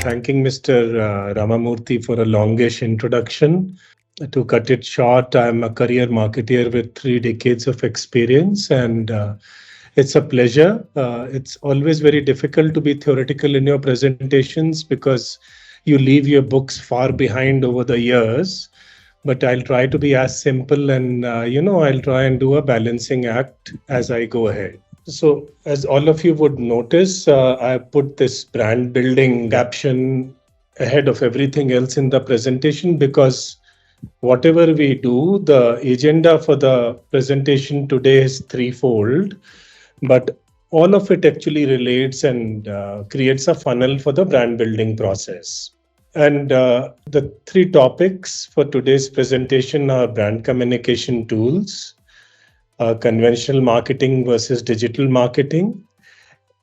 Thanking Mr. Ramamurthy for a longish introduction. To cut it short, I'm a career marketer with 3 decades of experience, and it's a pleasure. It's always very difficult to be theoretical in your presentations because you leave your books far behind over the years. But I'll try to be as simple and, I'll try and do a balancing act as I go ahead. So, as all of you would notice, I put this brand building caption ahead of everything else in the presentation because whatever we do, the agenda for the presentation today is threefold, but all of it actually relates and creates a funnel for the brand building process. And the 3 topics for today's presentation are brand communication tools, conventional marketing versus digital marketing,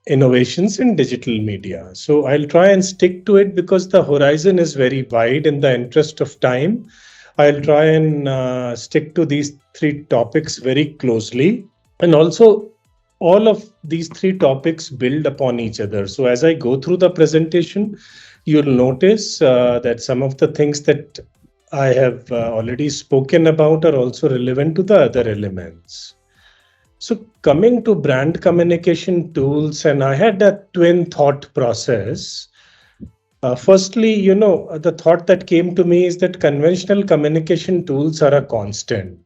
innovations in digital media. So I'll try and stick to it because the horizon is very wide. In the interest of time, I'll try and stick to these 3 topics very closely. And also, all of these 3 topics build upon each other. So as I go through the presentation, you'll notice that some of the things that I have already spoken about are also relevant to the other elements. So coming to brand communication tools, and I had a twin thought process. Firstly, the thought that came to me is that conventional communication tools are a constant.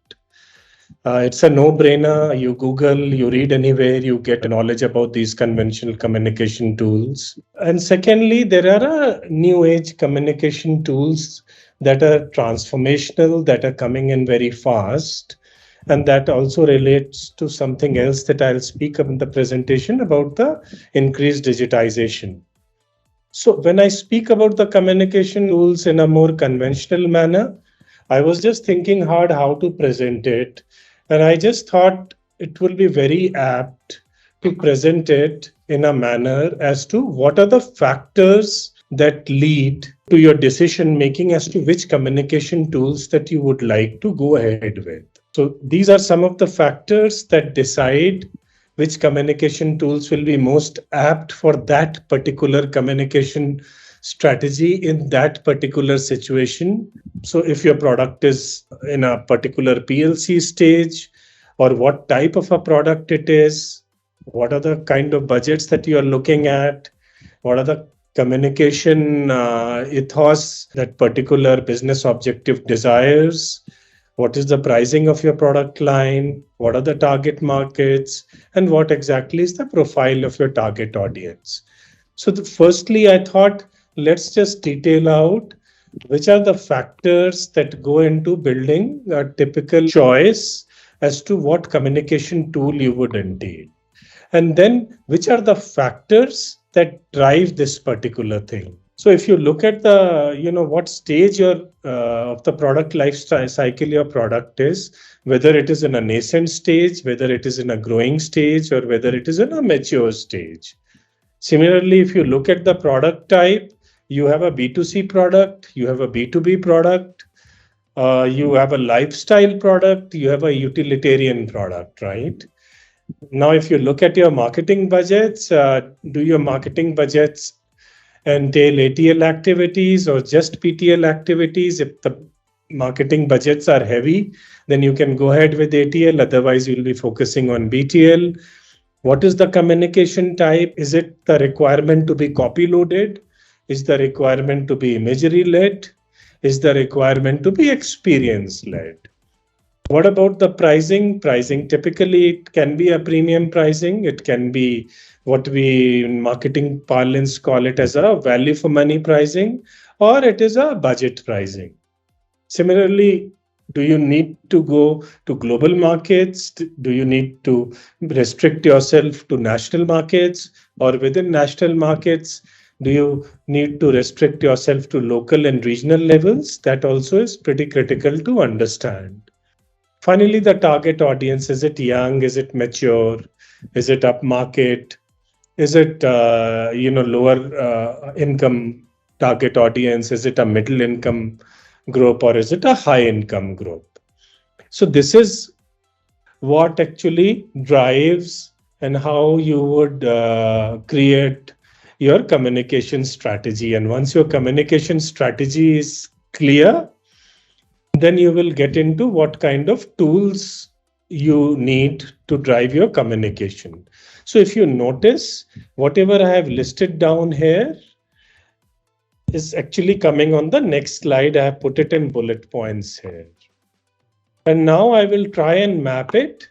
It's a no-brainer. You Google, you read anywhere, you get knowledge about these conventional communication tools. And secondly, there are new age communication tools that are transformational, that are coming in very fast. And that also relates to something else that I'll speak of in the presentation about the increased digitization. So when I speak about the communication tools in a more conventional manner, I was just thinking hard how to present it. And I just thought it will be very apt to present it in a manner as to what are the factors that lead to your decision making as to which communication tools that you would like to go ahead with. So these are some of the factors that decide which communication tools will be most apt for that particular communication strategy in that particular situation. So if your product is in a particular PLC stage, or what type of a product it is, what are the kind of budgets that you are looking at, what are the communication ethos that particular business objective desires, what is the pricing of your product line, what are the target markets, and what exactly is the profile of your target audience. So firstly, I thought, let's just detail out which are the factors that go into building a typical choice as to what communication tool you would entail. And then which are the factors that drive this particular thing. So if you look at the, what stage of the product life cycle your product is, whether it is in a nascent stage, whether it is in a growing stage, or whether it is in a mature stage. Similarly, if you look at the product type, you have a B2C product, you have a B2B product, you have a lifestyle product, you have a utilitarian product, right? Now, if you look at your marketing budgets, do your marketing budgets entail ATL activities or just PTL activities? If the marketing budgets are heavy, then you can go ahead with ATL. Otherwise, you'll be focusing on BTL. What is the communication type? Is it the requirement to be copy loaded? Is the requirement to be imagery led? Is the requirement to be experience led? What about the pricing? Pricing typically it can be a premium pricing. It can be what we in marketing parlance call it as a value for money pricing, or it is a budget pricing. Similarly, do you need to go to global markets? Do you need to restrict yourself to national markets, or within national markets, do you need to restrict yourself to local and regional levels? That also is pretty critical to understand. Finally, the target audience, is it young? Is it mature? Is it upmarket? Is it lower income target audience? Is it a middle income group, or is it a high income group? So this is what actually drives and how you would create your communication strategy. And once your communication strategy is clear, then you will get into what kind of tools you need to drive your communication. So if you notice, whatever I have listed down here is actually coming on the next slide. I have put it in bullet points here. And now I will try and map it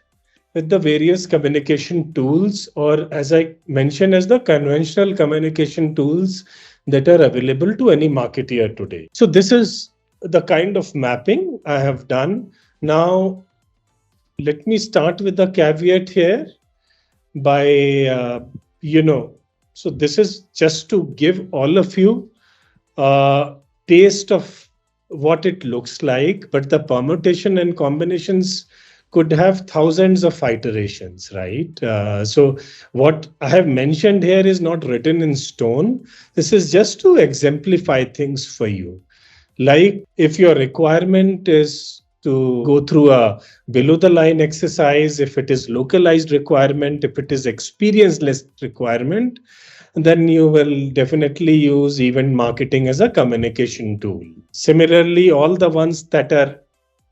with the various communication tools, or as I mentioned, as the conventional communication tools that are available to any marketeer today. So this is the kind of mapping I have done. Now, let me start with the caveat here by, so this is just to give all of you a taste of what it looks like, but the permutation and combinations could have thousands of iterations, right? So what I have mentioned here is not written in stone. This is just to exemplify things for you. Like if your requirement is to go through a below the line exercise, if it is localized requirement, if it is experience-less requirement, then you will definitely use event marketing as a communication tool. Similarly, all the ones that are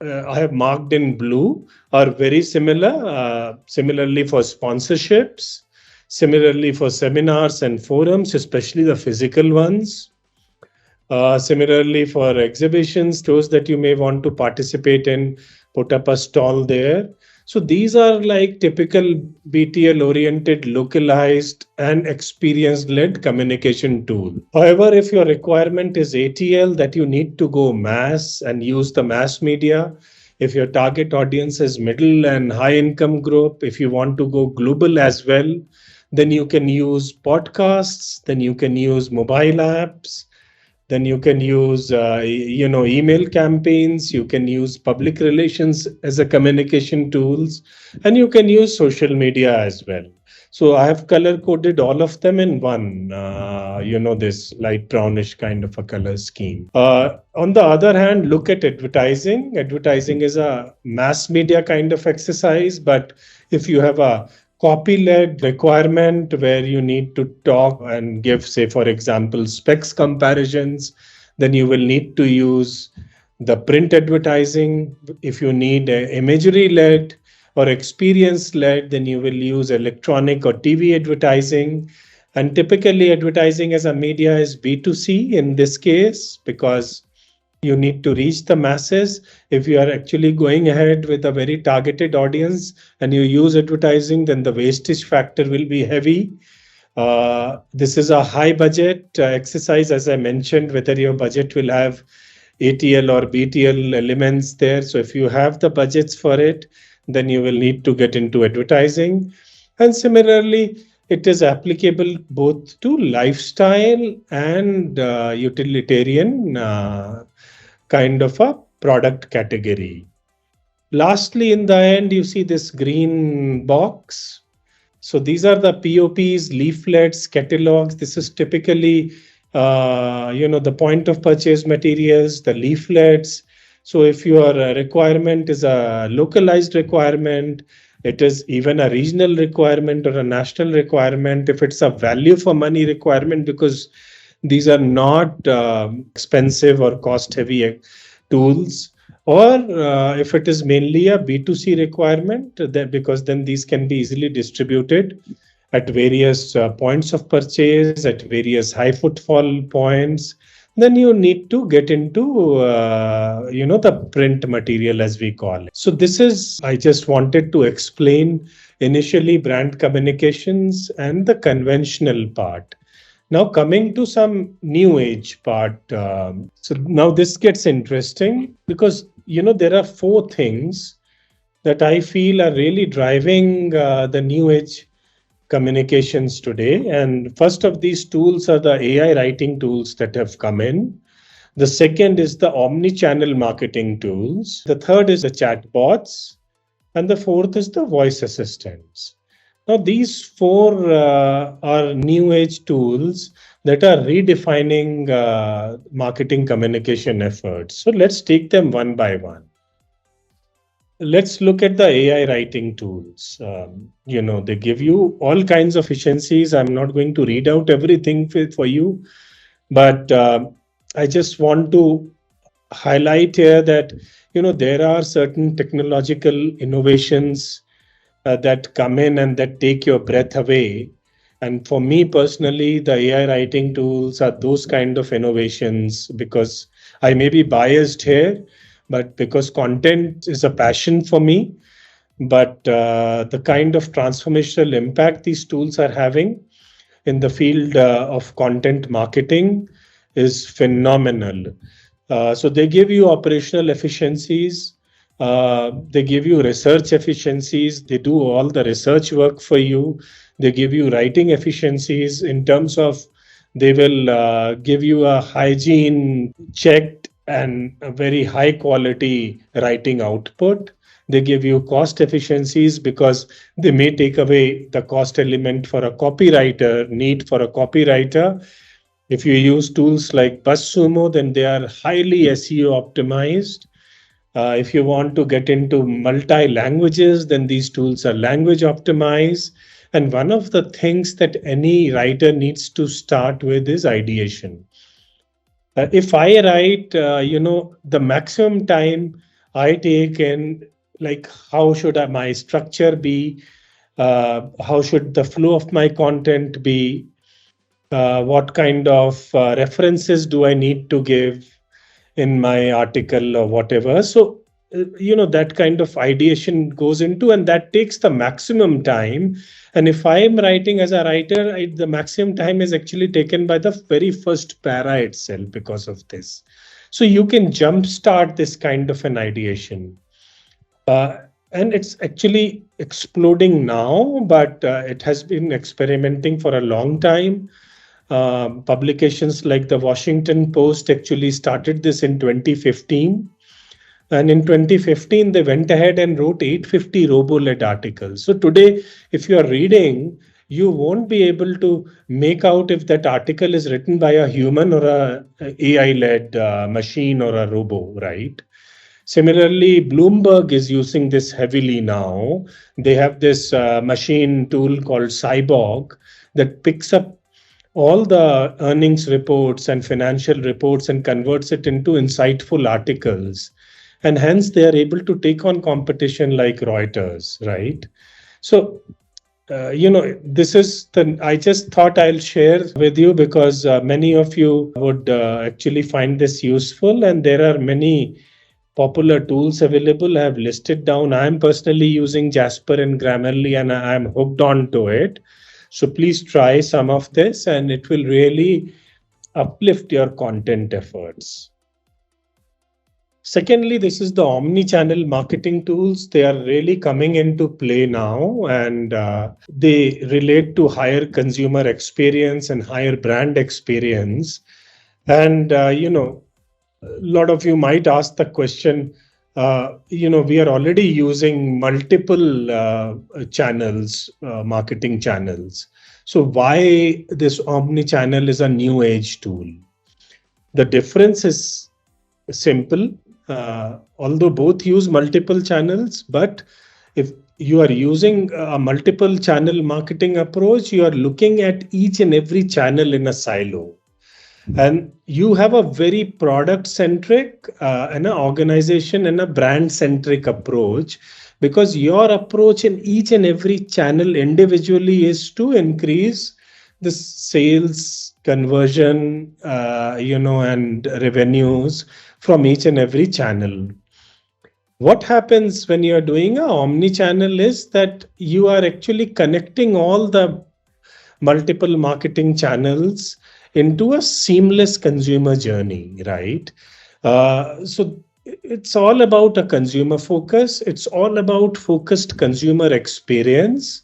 I have marked in blue are very similar. Similarly for sponsorships, similarly for seminars and forums, especially the physical ones. Similarly for exhibitions, shows that you may want to participate in, put up a stall there. So these are like typical BTL oriented, localized and experience led communication tool. However, if your requirement is ATL, that you need to go mass and use the mass media, if your target audience is middle and high income group, if you want to go global as well, then you can use podcasts, then you can use mobile apps, then you can use email campaigns, you can use public relations as a communication tools, and you can use social media as well. So I have color coded all of them in one, this light brownish kind of a color scheme. On the other hand, look at advertising. Advertising is a mass media kind of exercise, but if you have a copy-led requirement where you need to talk and give, say, for example, specs comparisons, then you will need to use the print advertising. If you need imagery-led or experience-led, then you will use electronic or TV advertising. And typically, advertising as a media is B2C in this case, because you need to reach the masses. If you are actually going ahead with a very targeted audience and you use advertising, then the wastage factor will be heavy. This is a high budget exercise, as I mentioned, whether your budget will have ATL or BTL elements there. So if you have the budgets for it, then you will need to get into advertising. And similarly, it is applicable both to lifestyle and utilitarian kind of a product category. Lastly, in the end, you see this green box. So these are the POPs, leaflets, catalogs. This is typically, the point of purchase materials, the leaflets. So if your requirement is a localized requirement, it is even a regional requirement or a national requirement, if it's a value for money requirement, because these are not expensive or cost heavy tools, or if it is mainly a B2C requirement, because then these can be easily distributed at various points of purchase, at various high footfall points, then you need to get into, the print material, as we call it. So this is, I just wanted to explain initially brand communications and the conventional part. Now coming to some new age part. So now this gets interesting because, there are four things that I feel are really driving the new age communications today. And first of these tools are the AI writing tools that have come in. The second is the omni-channel marketing tools. The third is the chatbots. And the fourth is the voice assistants. Now, these four are new age tools that are redefining marketing communication efforts. So let's take them one by one. let's look at the AI writing tools. They give you all kinds of efficiencies. I'm not going to read out everything for you, but I just want to highlight here that there are certain technological innovations that come in and that take your breath away. And for me personally, the AI writing tools are those kind of innovations, because I may be biased here, but because content is a passion for me. But the kind of transformational impact these tools are having in the field of content marketing is phenomenal. So they give you operational efficiencies. They give you research efficiencies. They do all the research work for you. They give you writing efficiencies in terms of they will give you a hygiene checked and a very high quality writing output. They give you cost efficiencies because they may take away the cost element for a copywriter, need for a copywriter. If you use tools like BuzzSumo, then they are highly SEO optimized. If you want to get into multi languages, then these tools are language optimized. And one of the things that any writer needs to start with is ideation. If I write, the maximum time I take in, like, how should my structure be? How should the flow of my content be? What kind of references do I need to give in my article or whatever? So, that kind of ideation goes into, and that takes the maximum time. And if I am writing as a writer, the maximum time is actually taken by the very first para itself because of this. So you can jumpstart this kind of an ideation. Uh, and it's actually exploding now, but it has been experimenting for a long time. Publications like the Washington Post actually started this in 2015. And in 2015, they went ahead and wrote 850 robo-led articles. So today, if you are reading, you won't be able to make out if that article is written by a human or a AI-led machine or a robo, right? Similarly, Bloomberg is using this heavily now. They have this machine tool called Cyborg that picks up all the earnings reports and financial reports and converts it into insightful articles. And hence, they are able to take on competition like Reuters, right? So, this is I just thought I'll share with you because many of you would actually find this useful. And there are many popular tools available. I have listed down. I'm personally using Jasper and Grammarly, and I'm hooked on to it. So please try some of this, and it will really uplift your content efforts. Secondly, this is the omni-channel marketing tools. They are really coming into play now, and they relate to higher consumer experience and higher brand experience. And, a lot of you might ask the question, we are already using multiple channels, marketing channels. So why this omni-channel is a new age tool? The difference is simple. Although both use multiple channels, but if you are using a multiple channel marketing approach, you are looking at each and every channel in a silo. And you have a very product centric and an organization and a brand centric approach, because your approach in each and every channel individually is to increase the sales conversion, and revenues from each and every channel. What happens when you are doing a omni channel is that you are actually connecting all the multiple marketing channels into a seamless consumer journey, right? So it's all about a consumer focus. It's all about focused consumer experience.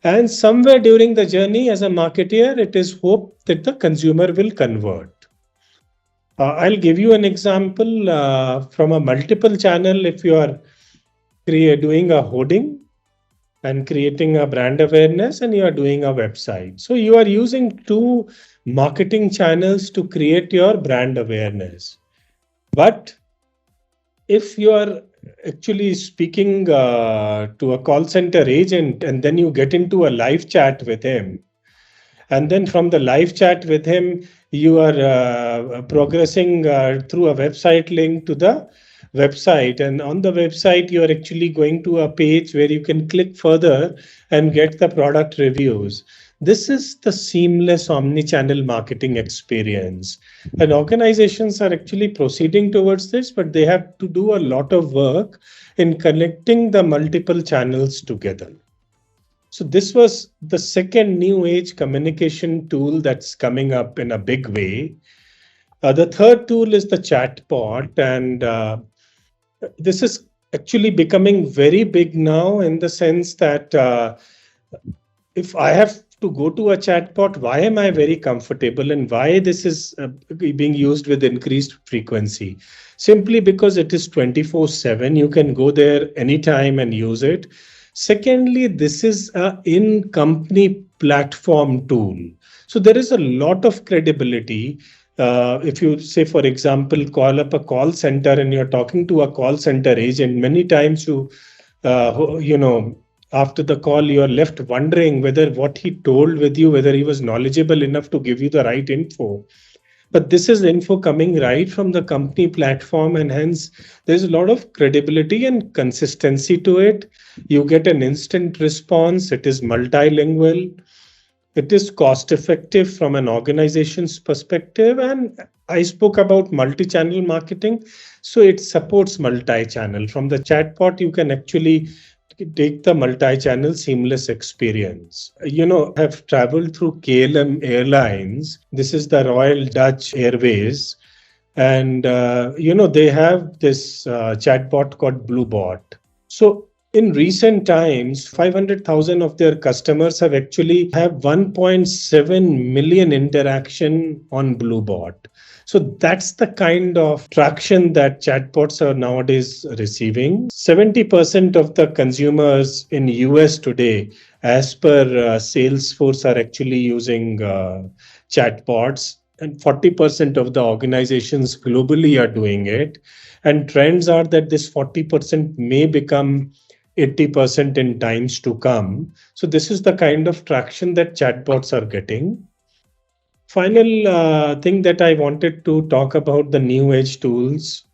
And somewhere during the journey as a marketeer, it is hoped that the consumer will convert. I'll give you an example from a multiple channel. If you are doing a hoarding and creating a brand awareness, and you are doing a website. So you are using two marketing channels to create your brand awareness. But if you are actually speaking to a call center agent, and then you get into a live chat with him. And then from the live chat with him, you are progressing through a website link to the website. And on the website, you are actually going to a page where you can click further and get the product reviews. This is the seamless omni-channel marketing experience. And organizations are actually proceeding towards this, but they have to do a lot of work in connecting the multiple channels together. So this was the second new age communication tool that's coming up in a big way. The third tool is the chatbot, and this is actually becoming very big now in the sense that if I have to go to a chatbot, why am I very comfortable and why this is being used with increased frequency? Simply because it is 24/7. You can go there anytime and use it. Secondly, this is a in-company platform tool. So there is a lot of credibility. If you say, for example, call up a call center and you're talking to a call center agent, many times after the call, you are left wondering whether what he told with you, whether he was knowledgeable enough to give you the right info. But this is info coming right from the company platform, and hence there's a lot of credibility and consistency to it. You get an instant response, it is multilingual, it is cost effective from an organization's perspective. And I spoke about multi channel marketing, so it supports multi channel. From the chatbot, you can actually take the multi-channel seamless experience. Have traveled through KLM Airlines. This is the Royal Dutch Airways. And, they have this chatbot called Bluebot. So in recent times, 500,000 of their customers have 1.7 million interaction on Bluebot. So that's the kind of traction that chatbots are nowadays receiving. 70% of the consumers in US today, as per Salesforce, are actually using chatbots, and 40% of the organizations globally are doing it. And trends are that this 40% may become 80% in times to come. So this is the kind of traction that chatbots are getting. Final thing that I wanted to talk about the new age tools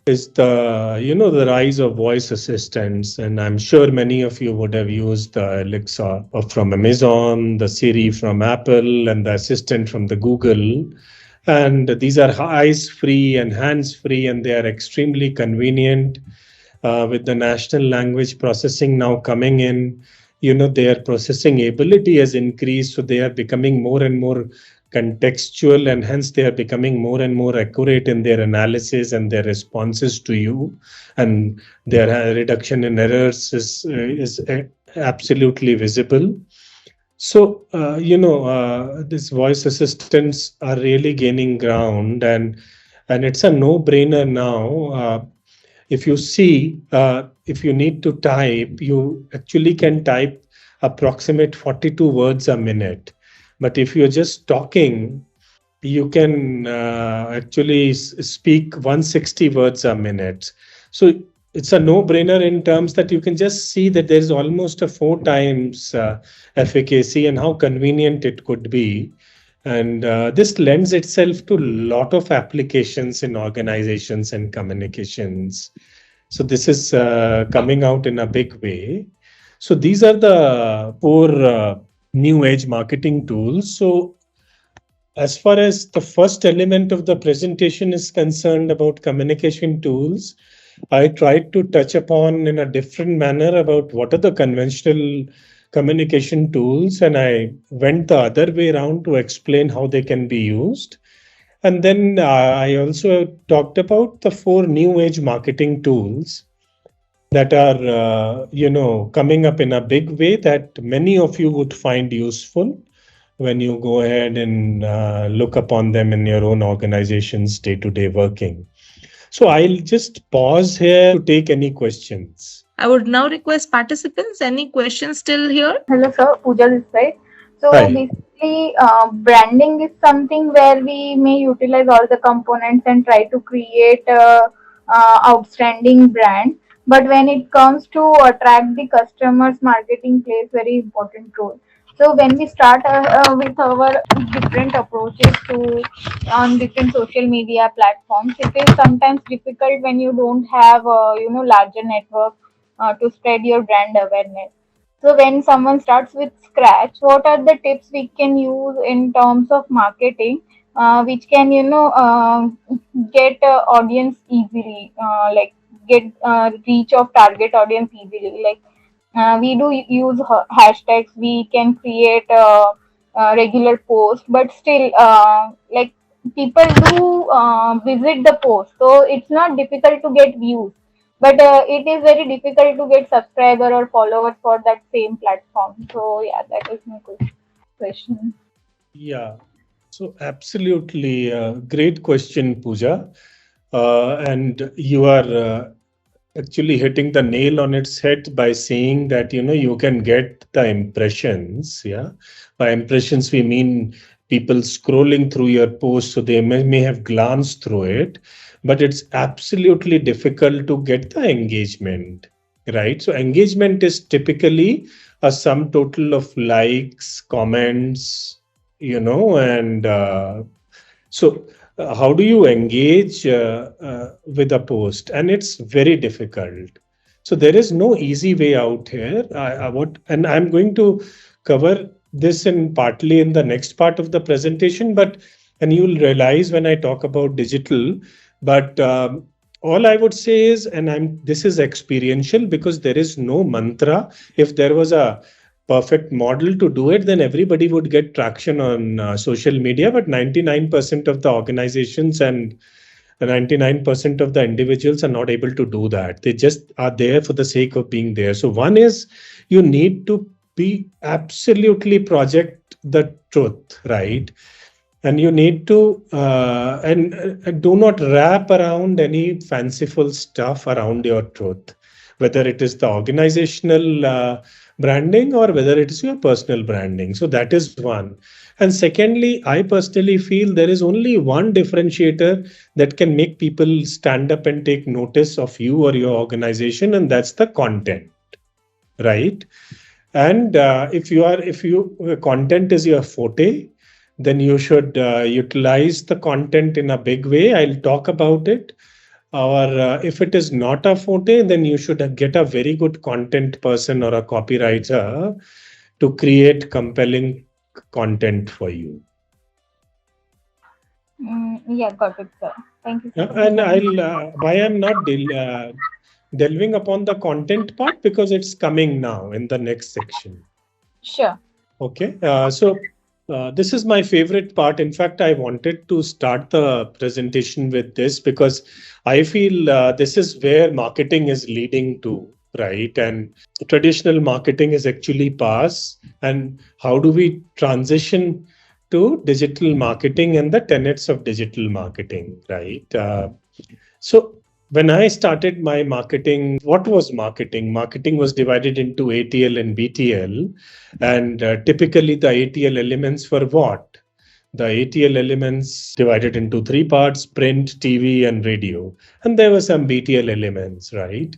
is the rise of voice assistants. And I'm sure many of you would have used the Alexa from Amazon, the Siri from Apple, and the assistant from the Google. And these are eyes free and hands free, and they are extremely convenient. With the natural language processing now coming in, their processing ability has increased, so they are becoming more and more contextual, and hence they are becoming more and more accurate in their analysis and their responses to you, and their reduction in errors is absolutely visible. So these voice assistants are really gaining ground, and it's a no-brainer now. If you see, if you need to type, you actually can type approximate 42 words a minute. But if you're just talking, you can actually speak 160 words a minute. So it's a no-brainer in terms that you can just see that there's almost a 4 times efficacy, and how convenient it could be. And this lends itself to a lot of applications in organizations and communications. So this is coming out in a big way. So these are the 4 new age marketing tools. So as far as the first element of the presentation is concerned about communication tools, I tried to touch upon in a different manner about what are the conventional communication tools, and I went the other way around to explain how they can be used. And then I also talked about the 4 new age marketing tools that are coming up in a big way that many of you would find useful when you go ahead and look upon them in your own organization's day-to-day working. So I'll just pause here to take any questions. I would now request participants, any questions still here? Hello, sir. Pooja this side. So Hi. basically, branding is something where we may utilize all the components and try to create outstanding brand. But when it comes to attract the customers, marketing plays very important role. So when we start with our different approaches to on different social media platforms, it is sometimes difficult when you don't have larger network to spread your brand awareness. So when someone starts with scratch, what are the tips we can use in terms of marketing, which can get audience easily, like get reach of target audience easily? Like we do use hashtags, we can create regular posts, but still, like people do visit the post, so it's not difficult to get views, but it is very difficult to get subscriber or followers for that same platform. So yeah, that is my question. Yeah. So absolutely great question, Pooja. And you are actually hitting the nail on its head by saying that you can get the impressions. Yeah, by impressions we mean people scrolling through your post, so they may have glanced through it, but it's absolutely difficult to get the engagement, right? So engagement is typically a sum total of likes, comments, and how do you engage with a post? And it's very difficult. So there is no easy way out here. And I'm going to cover this in partly in the next part of the presentation, and you'll realize when I talk about digital, but all I would say is, this is experiential because there is no mantra. If there was a perfect model to do it, then everybody would get traction on social media. But 99% of the organizations and 99% of the individuals are not able to do that. They just are there for the sake of being there. So one is you need to be absolutely project the truth, right? And you need to and do not wrap around any fanciful stuff around your truth, whether it is the organizational branding or whether it is your personal branding. So that is one. And secondly, I personally feel there is only one differentiator that can make people stand up and take notice of you or your organization, and that's the content, right? And if content is your forte, then you should utilize the content in a big way. I'll talk about it. Or if it is not a forte, then you should get a very good content person or a copywriter to create compelling content for you. Yeah, got it, sir. Thank you. And why I'm not delving upon the content part, because it's coming now in the next section. Sure. Okay. This is my favorite part. In fact, I wanted to start the presentation with this because I feel this is where marketing is leading to, right? And traditional marketing is actually past. And how do we transition to digital marketing and the tenets of digital marketing, right? So when I started my marketing, what was marketing? Marketing was divided into ATL and BTL. And typically the ATL elements were what? The ATL elements divided into three parts: print, TV, and radio. And there were some BTL elements, right?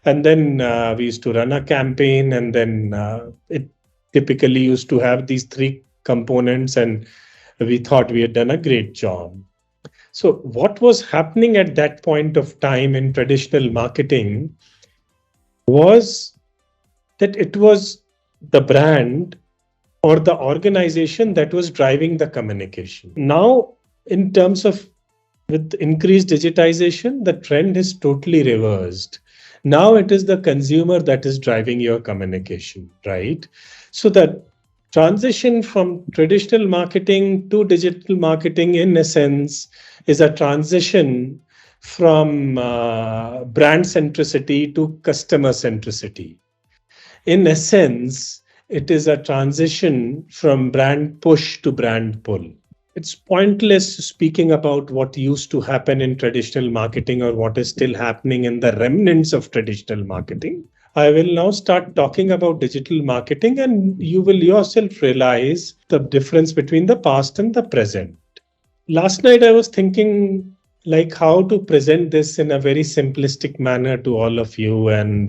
And then we used to run a campaign, and then it typically used to have these three components, and we thought we had done a great job. So what was happening at that point of time in traditional marketing was that it was the brand or the organization that was driving the communication. Now, in terms of with increased digitization, the trend is totally reversed. Now it is the consumer that is driving your communication, right? So that transition from traditional marketing to digital marketing, in essence, is a transition from brand centricity to customer centricity. In essence, it is a transition from brand push to brand pull. It's pointless speaking about what used to happen in traditional marketing or what is still happening in the remnants of traditional marketing. I will now start talking about digital marketing, and you will yourself realize the difference between the past and the present. Last night I was thinking like how to present this in a very simplistic manner to all of you. And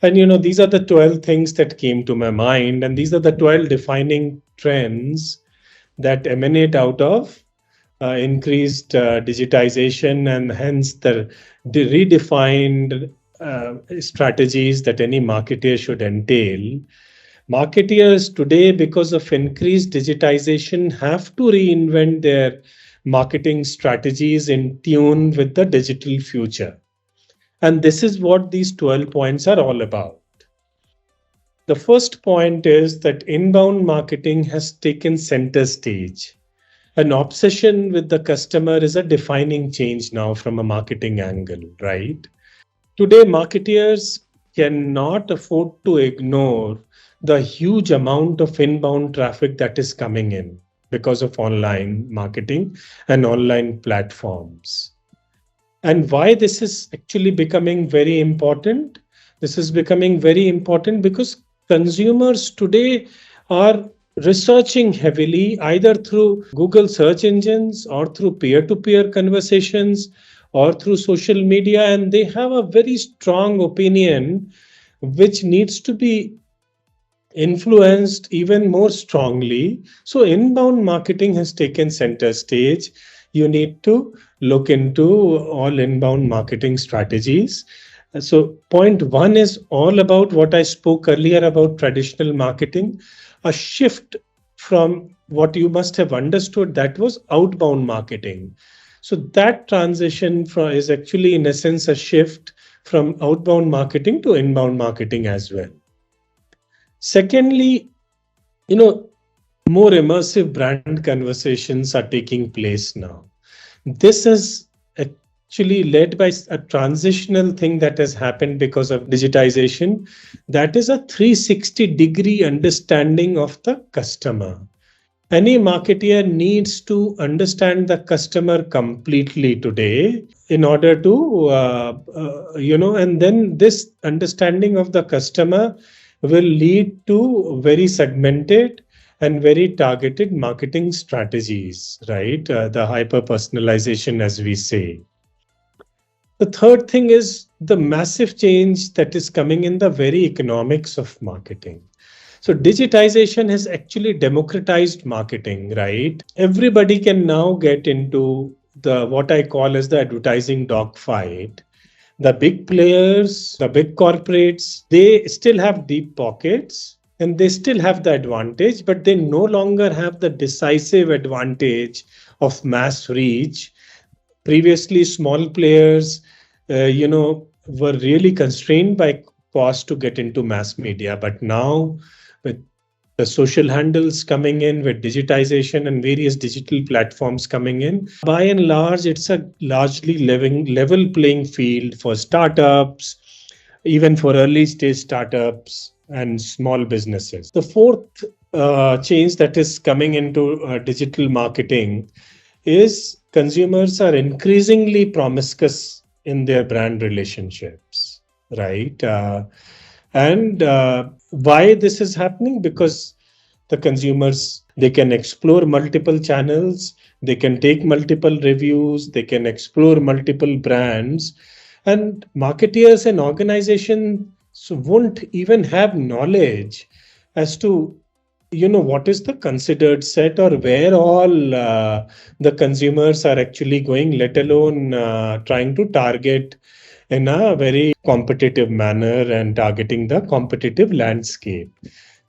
these are the 12 things that came to my mind, and these are the 12 defining trends that emanate out of increased digitization, and hence the redefined strategies that any marketer should entail. Marketeers today, because of increased digitization, have to reinvent their marketing strategies in tune with the digital future. And this is what these 12 points are all about. The first point is that inbound marketing has taken center stage. An obsession with the customer is a defining change now from a marketing angle, right? Today, marketeers cannot afford to ignore the huge amount of inbound traffic that is coming in because of online marketing and online platforms. And why this is actually becoming very important? This is becoming very important because consumers today are researching heavily either through Google search engines or through peer to peer conversations or through social media, and they have a very strong opinion which needs to be influenced even more strongly. So, inbound marketing has taken center stage. You need to look into all inbound marketing strategies. So, point one is all about what I spoke earlier about traditional marketing, a shift from what you must have understood that was outbound marketing. So, that transition is actually, in essence, a shift from outbound marketing to inbound marketing as well. Secondly, you know, more immersive brand conversations are taking place now. This is actually led by a transitional thing that has happened because of digitization. That is a 360-degree understanding of the customer. Any marketer needs to understand the customer completely today in order to, and then this understanding of the customer will lead to very segmented and very targeted marketing strategies, right? The hyper personalization, as we say. The third thing is the massive change that is coming in the very economics of marketing. So digitization has actually democratized marketing, right? Everybody can now get into the what I call as the advertising dogfight. The big players, the big corporates, they still have deep pockets and they still have the advantage, but they no longer have the decisive advantage of mass reach. Previously, small players, were really constrained by cost to get into mass media, but now with the social handles coming in, with digitization and various digital platforms coming in, by and large, it's a largely level playing field for startups, even for early stage startups and small businesses. The fourth change that is coming into digital marketing is consumers are increasingly promiscuous in their brand relationships, right? And why this is happening? Because the consumers, they can explore multiple channels, they can take multiple reviews, they can explore multiple brands, and marketeers and organizations won't even have knowledge as to what is the considered set or where all the consumers are actually going, let alone trying to target in a very competitive manner and targeting the competitive landscape.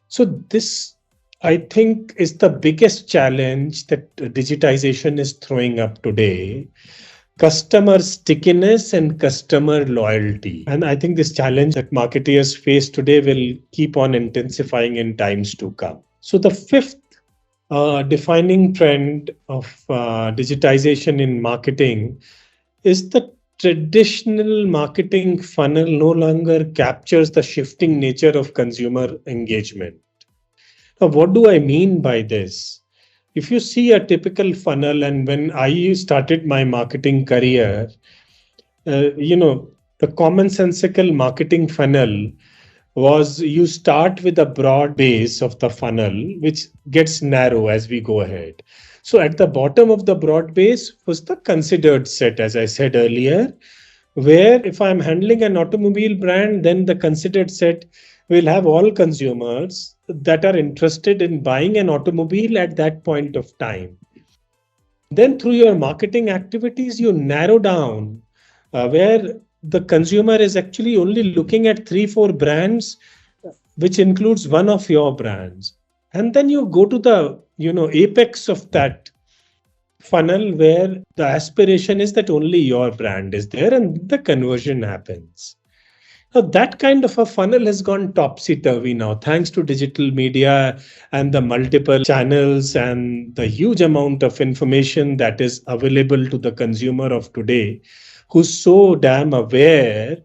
So this, I think, is the biggest challenge that digitization is throwing up today: customer stickiness and customer loyalty. And I think this challenge that marketeers face today will keep on intensifying in times to come. So the fifth defining trend of digitization in marketing is the traditional marketing funnel no longer captures the shifting nature of consumer engagement. Now, what do I mean by this? If you see a typical funnel, and when I started my marketing career, the commonsensical marketing funnel was you start with a broad base of the funnel, which gets narrow as we go ahead. So at the bottom of the broad base was the considered set, as I said earlier, where if I'm handling an automobile brand, then the considered set will have all consumers that are interested in buying an automobile at that point of time. Then through your marketing activities, you narrow down where the consumer is actually only looking at 3, 4 brands, which includes one of your brands. And then you go to the apex of that funnel where the aspiration is that only your brand is there and the conversion happens. Now, that kind of a funnel has gone topsy-turvy now, thanks to digital media and the multiple channels and the huge amount of information that is available to the consumer of today, who's so damn aware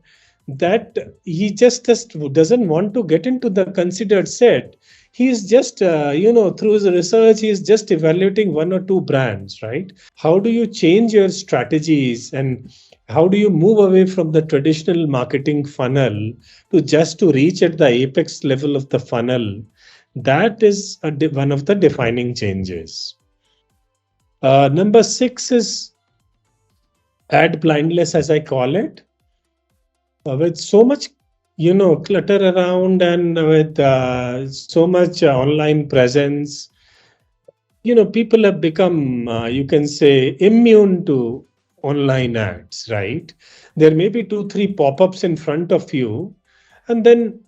that he just doesn't want to get into the considered set. He's just, through his research, he's just evaluating 1 or 2 brands, right? How do you change your strategies and how do you move away from the traditional marketing funnel to reach at the apex level of the funnel? That is one of the defining changes. Number 6 is ad blindness, as I call it. With so much clutter around and with so much online presence, people have become, you can say, immune to online ads, right? There may be 2, 3 pop-ups in front of you, and then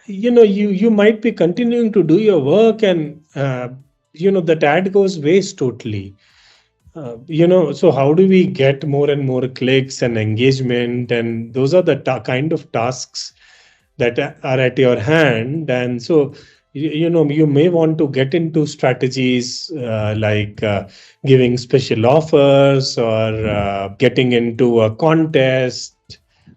you might be continuing to do your work, and that ad goes waste totally. So how do we get more and more clicks and engagement? And those are the kind of tasks that are at your hand. And so, you may want to get into strategies like giving special offers or getting into a contest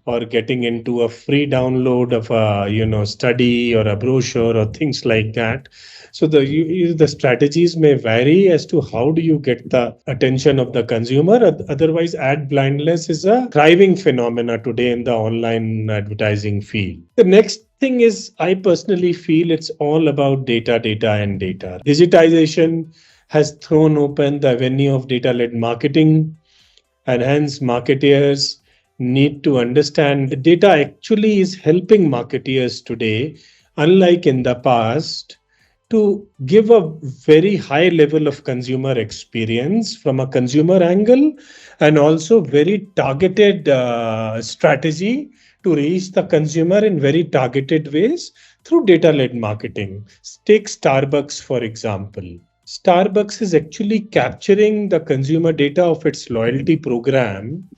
or getting into a free download of a study or a brochure or things like that. So the strategies may vary as to how do you get the attention of the consumer. Otherwise, ad blindness is a thriving phenomena today in the online advertising field. The next thing is, I personally feel it's all about data, and data. Digitization has thrown open the avenue of data-led marketing, and hence marketeers need to understand data actually is helping marketeers today, unlike in the past, to give a very high level of consumer experience from a consumer angle, and also very targeted strategy to reach the consumer in very targeted ways through data-led marketing. Take Starbucks, for example. Starbucks is actually capturing the consumer data of its loyalty program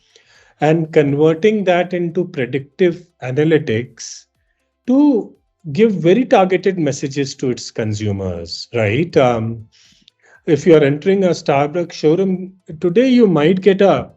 and converting that into predictive analytics to give very targeted messages to its consumers, right? If you are entering a Starbucks showroom today, you might get a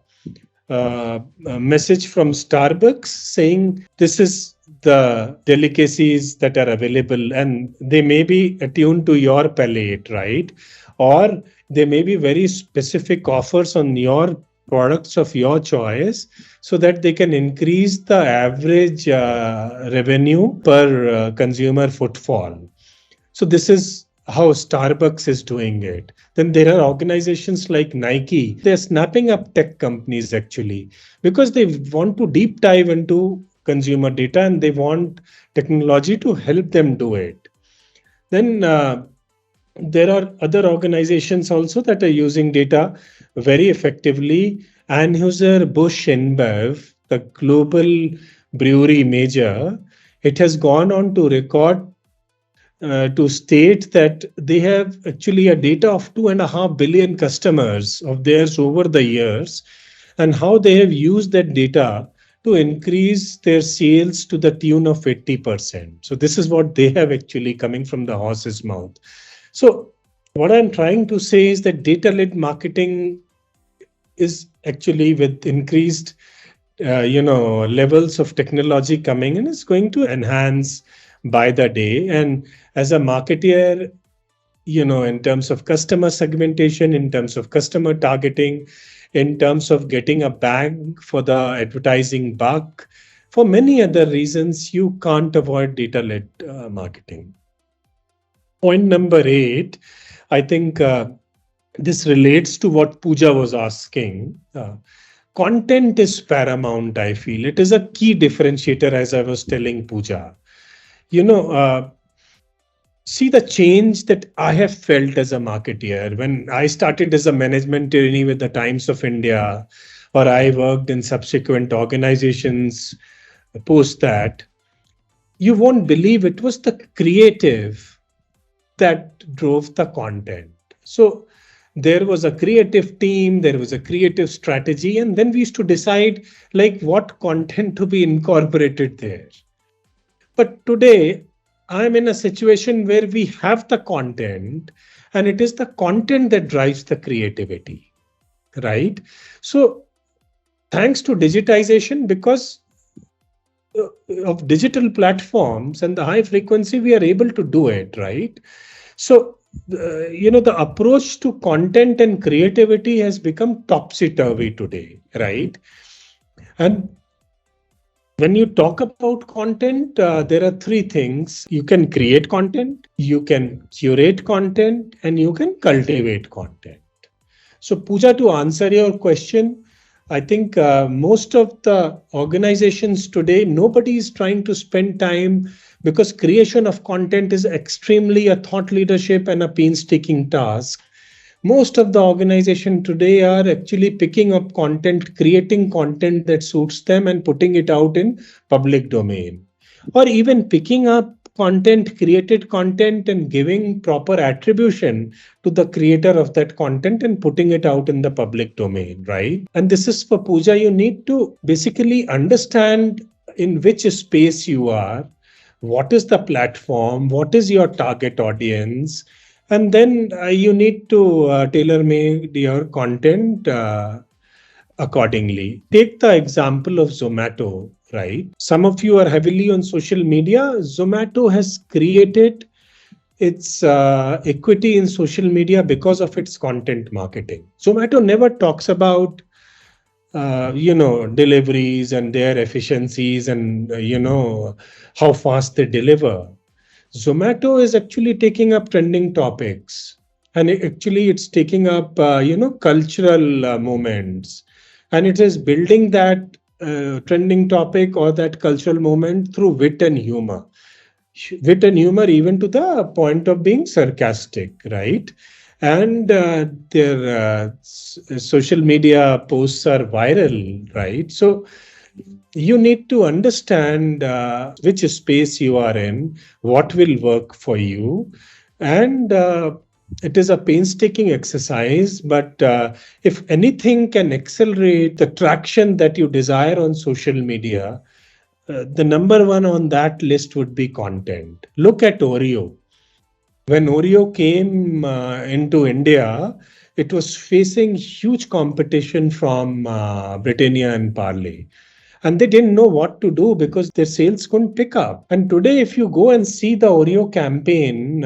message from Starbucks saying this is the delicacies that are available, and they may be attuned to your palate, right? Or they may be very specific offers on your products of your choice so that they can increase the average revenue per consumer footfall. So this is how Starbucks is doing it. Then there are organizations like Nike. They're snapping up tech companies actually because they want to deep dive into consumer data and they want technology to help them do it. Then there are other organizations also that are using data very effectively. Anheuser-Busch InBev, the global brewery major, it has gone on to record to state that they have actually a data of 2.5 billion customers of theirs over the years, and how they have used that data to increase their sales to the tune of 80%. So this is what they have actually coming from the horse's mouth. So what I'm trying to say is that data-led marketing is actually, with increased levels of technology coming in, is going to enhance by the day. And as a marketeer, in terms of customer segmentation, in terms of customer targeting, in terms of getting a bang for the advertising buck, for many other reasons, you can't avoid data-led marketing. Point number 8, I think this relates to what Pooja was asking. Content is paramount, I feel. It is a key differentiator, as I was telling Pooja. You know, see the change that I have felt as a marketeer when I started as a management trainee with the Times of India, or I worked in subsequent organizations post that. You won't believe it was the creative that drove the content. So there was a creative team, there was a creative strategy, and then we used to decide like what content to be incorporated there. But today, I'm in a situation where we have the content, and it is the content that drives the creativity, right? So, thanks to digitization, because of digital platforms and the high frequency, we are able to do it, right? So, the approach to content and creativity has become topsy-turvy today, right? And when you talk about content, there are three things. You can create content, you can curate content, and you can cultivate content. So, Pooja, to answer your question, I think most of the organizations today, nobody is trying to spend time because creation of content is extremely a thought leadership and a painstaking task. Most of the organization today are actually picking up content, creating content that suits them and putting it out in public domain, or even picking up content, created content, and giving proper attribution to the creator of that content and putting it out in the public domain, right? And this is for Pooja. You need to basically understand in which space you are, what is the platform, what is your target audience, and then you need to tailor make your content accordingly. Take the example of Zomato, right? Some of you are heavily on social media. Zomato has created its equity in social media because of its content marketing. Zomato never talks about deliveries and their efficiencies and how fast they deliver. Zomato is actually taking up trending topics, and it's taking up cultural moments, and it is building that trending topic or that cultural moment through wit and humor. Wit and humor, even to the point of being sarcastic, right? And their social media posts are viral, right? So you need to understand which space you are in, what will work for you, and it is a painstaking exercise. But if anything can accelerate the traction that you desire on social media, the number one on that list would be content. Look at Oreo. When Oreo came into India, it was facing huge competition from Britannia and Parle. And they didn't know what to do because their sales couldn't pick up. And today, if you go and see the Oreo campaign,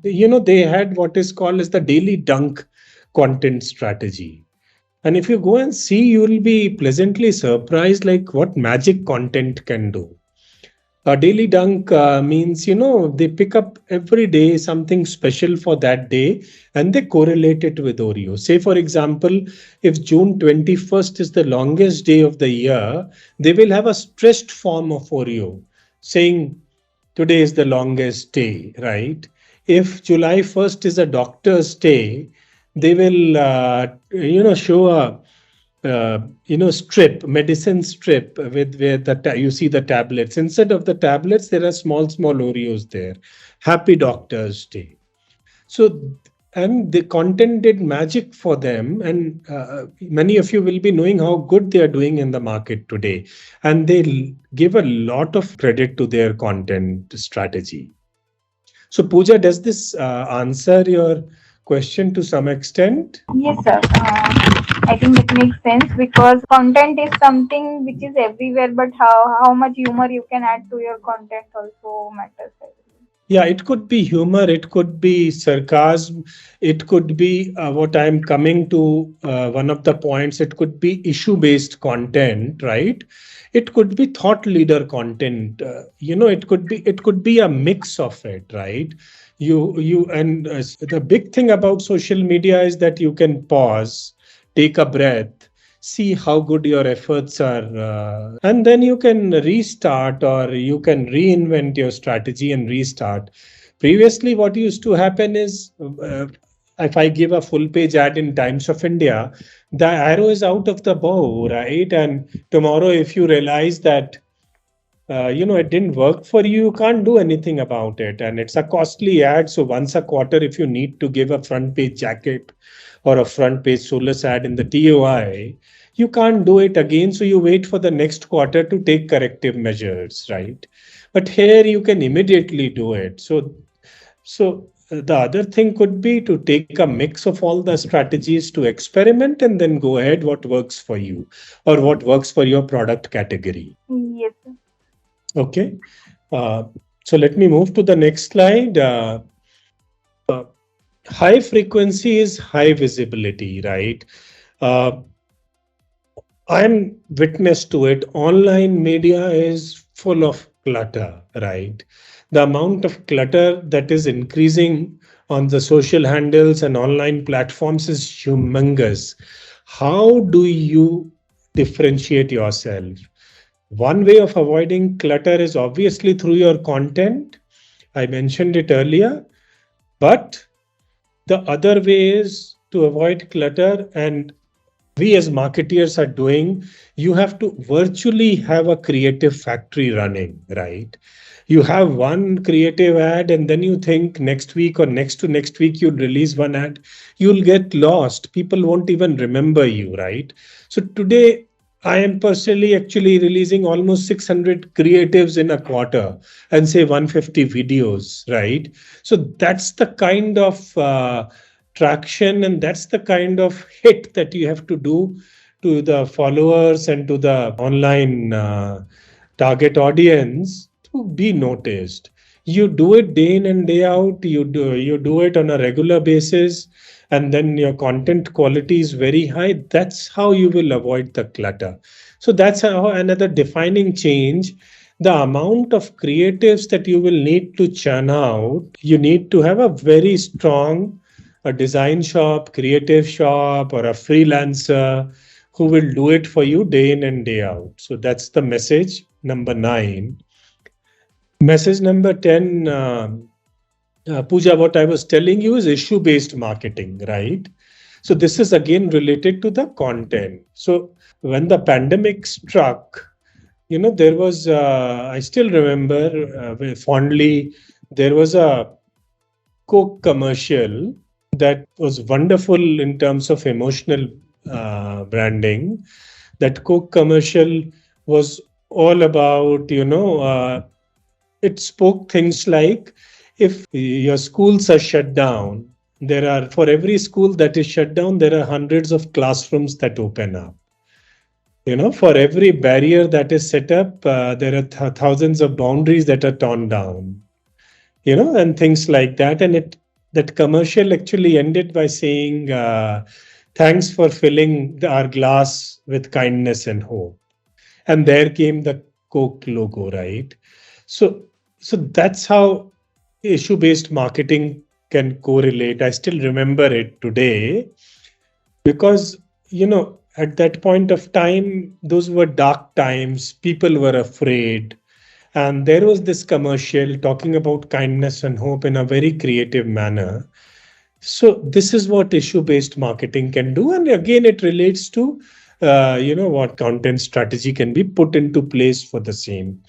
they had what is called as the daily dunk content strategy. And if you go and see, you will be pleasantly surprised like what magic content can do. A daily dunk means, they pick up every day something special for that day and they correlate it with Oreo. Say, for example, if June 21st is the longest day of the year, they will have a stretched form of Oreo saying today is the longest day, right? If July 1st is a doctor's day, they will, show a medicine strip with where you see the tablets. Instead of the tablets, there are small Oreos there. Happy Doctor's Day. So, and the content did magic for them. And many of you will be knowing how good they are doing in the market today. And they give a lot of credit to their content strategy. So, Pooja, does this answer your question to some extent? Yes, sir. I think it makes sense because content is something which is everywhere, but how much humor you can add to your content also matters. Yeah, it could be humor, it could be sarcasm, it could be what I'm coming to one of the points, it could be issue-based content, right? It could be thought leader content. It could be a mix of it, right? You and The big thing about social media is that you can pause, take a breath, see how good your efforts are, and then you can restart, or you can reinvent your strategy and restart. Previously, what used to happen is, if I give a full page ad in Times of India, the arrow is out of the bow, right? And tomorrow, if you realize that it didn't work for you, you can't do anything about it, and it's a costly ad. So once a quarter, if you need to give a front page jacket or a front page solus ad in the TOI, you can't do it again. So you wait for the next quarter to take corrective measures, right? But here you can immediately do it. So the other thing could be to take a mix of all the strategies to experiment and then go ahead what works for you or what works for your product category. Yes, sir. Okay. So let me move to the next slide. High frequency is high visibility, right? I'm witness to it. Online media is full of clutter, right? The amount of clutter that is increasing on the social handles and online platforms is humongous. How do you differentiate yourself? One way of avoiding clutter is obviously through your content. I mentioned it earlier, but the other way is to avoid clutter, and we as marketeers are doing, you have to virtually have a creative factory running, right? You have one creative ad, and then you think next week or next to next week you'll release one ad. You'll get lost. People won't even remember you, right? So today, I am personally actually releasing almost 600 creatives in a quarter and say 150 videos, right? So that's the kind of traction, and that's the kind of hit that you have to do to the followers and to the online target audience to be noticed. You do it day in and day out. You do it on a regular basis, and then your content quality is very high. That's how you will avoid the clutter. So that's how another defining change. The amount of creatives that you will need to churn out, you need to have a very strong a design shop, creative shop, or a freelancer who will do it for you day in and day out. So that's the message number 9. Message number 10, Pooja, what I was telling you is issue-based marketing, right? So this is again related to the content. So when the pandemic struck, there was, I still remember fondly, there was a Coke commercial that was wonderful in terms of emotional branding. That Coke commercial was all about, it spoke things like, if your schools are shut down, for every school that is shut down, there are hundreds of classrooms that open up. For every barrier that is set up, there are thousands of boundaries that are torn down, and things like that. And that commercial actually ended by saying, thanks for filling our glass with kindness and hope. And there came the Coke logo, right? So that's how issue-based marketing can correlate. I still remember it today because, at that point of time, those were dark times. People were afraid. And there was this commercial talking about kindness and hope in a very creative manner. So this is what issue-based marketing can do. And again, it relates to, what content strategy can be put into place for the same.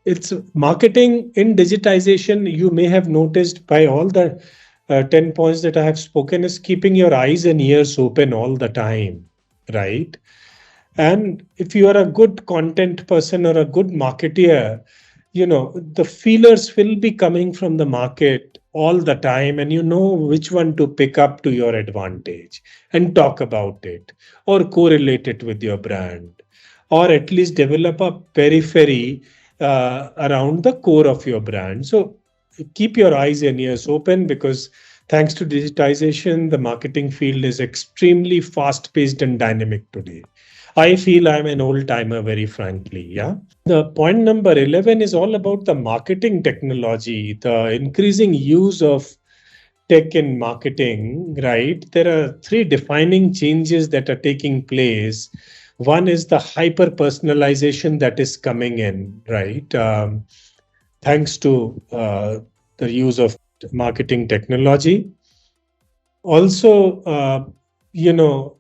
It's marketing in digitization. You may have noticed by all the 10 points that I have spoken is keeping your eyes and ears open all the time, right? And if you are a good content person or a good marketeer, the feelers will be coming from the market all the time, and you know which one to pick up to your advantage and talk about it or correlate it with your brand, or at least develop a periphery around the core of your brand. So keep your eyes and ears open, because thanks to digitization, the marketing field is extremely fast-paced and dynamic today. I feel I'm an old timer, very frankly. Yeah. The point number 11 is all about the marketing technology, the increasing use of tech in marketing, right? There are three defining changes that are taking place. One is the hyper personalization that is coming in, right? Thanks to the use of marketing technology. Also, you know,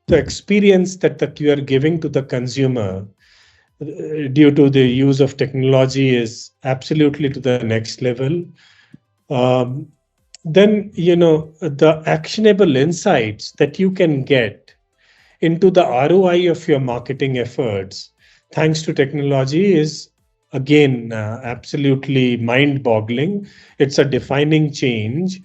the experience that you are giving to the consumer due to the use of technology is absolutely to the next level. Um, then, the actionable insights that you can get into the ROI of your marketing efforts, thanks to technology, is again absolutely mind boggling. It's a defining change.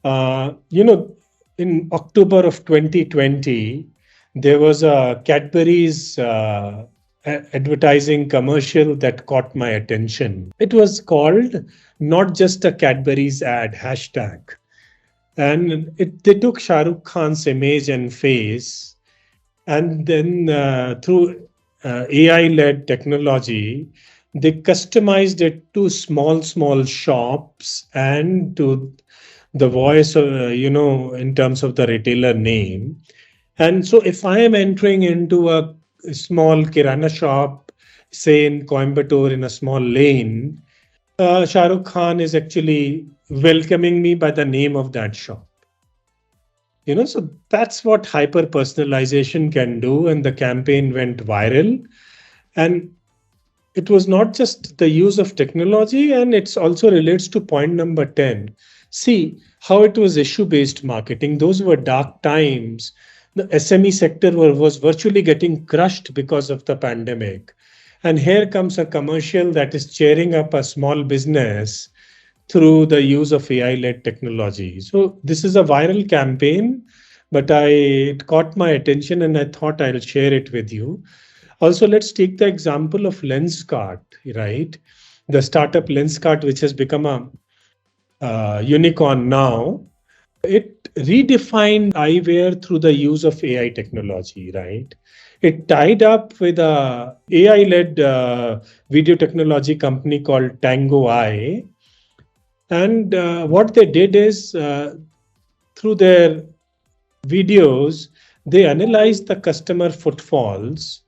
Uh, you know, in October of 2020, there was a Cadbury's advertising commercial that caught my attention. It was called Not Just a Cadbury's Ad hashtag. And they took Shah Rukh Khan's image and face, and then through AI-led technology, they customized it to small shops and to the voice, in terms of the retailer name. And so if I am entering into a small Kirana shop, say in Coimbatore in a small lane, Shah Rukh Khan is actually welcoming me by the name of that shop. So that's what hyper personalization can do. And the campaign went viral. And it was not just the use of technology, and it also relates to point number 10. See how it was issue based marketing. Those were dark times. The SME sector was virtually getting crushed because of the pandemic. And here comes a commercial that is cheering up a small business through the use of AI-led technology. So this is a viral campaign, but it caught my attention and I thought I'll share it with you. Also, let's take the example of Lenskart, right? The startup Lenskart, which has become a unicorn now. It redefined eyewear through the use of AI technology, right? It tied up with a AI-led video technology company called Tango Eye. And what they did is through their videos, they analyzed the customer footfalls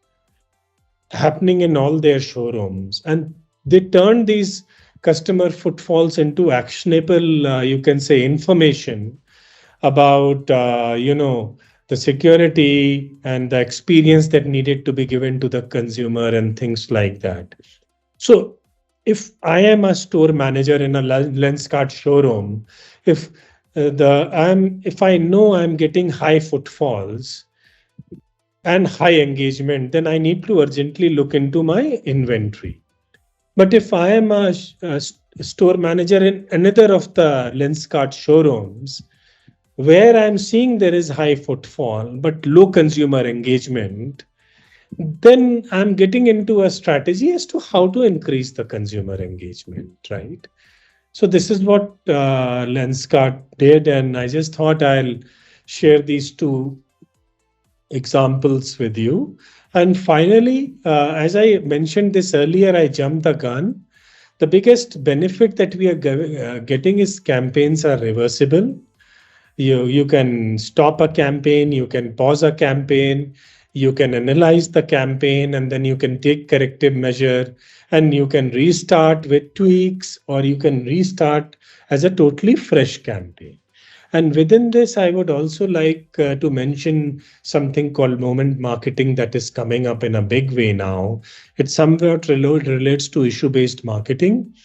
happening in all their showrooms, and they turned these customer footfalls into actionable, you can say, information about, the security and the experience that needed to be given to the consumer and things like that. So if I am a store manager in a Lenskart showroom, if if I know I'm getting high footfalls and high engagement, then I need to urgently look into my inventory. But if I am a store manager in another of the Lenskart showrooms, where I'm seeing there is high footfall but low consumer engagement, then I'm getting into a strategy as to how to increase the consumer engagement, right? So this is what Lenskart did, and I just thought I'll share these two examples with you. And finally, as I mentioned this earlier, I jumped the gun. The biggest benefit that we are getting is campaigns are reversible. You can stop a campaign, you can pause a campaign, you can analyze the campaign, and then you can take corrective measure, and you can restart with tweaks, or you can restart as a totally fresh campaign. And within this, I would also like to mention something called moment marketing that is coming up in a big way now. It somewhat relates to issue-based marketing,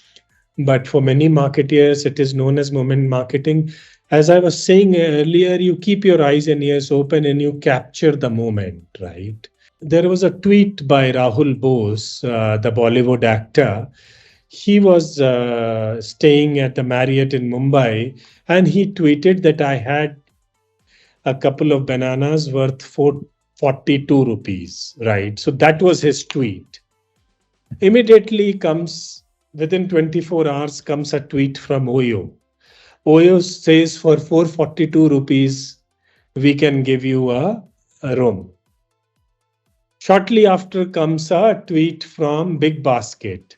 but for many marketeers, it is known as moment marketing. As I was saying earlier, you keep your eyes and ears open and you capture the moment, right? There was a tweet by Rahul Bose, the Bollywood actor. He was staying at the Marriott in Mumbai, and he tweeted that I had a couple of bananas worth 42 rupees, right? So that was his tweet. Immediately within 24 hours comes a tweet from Oyo. Oyo says for 442 rupees, we can give you a room. Shortly after comes a tweet from Big Basket.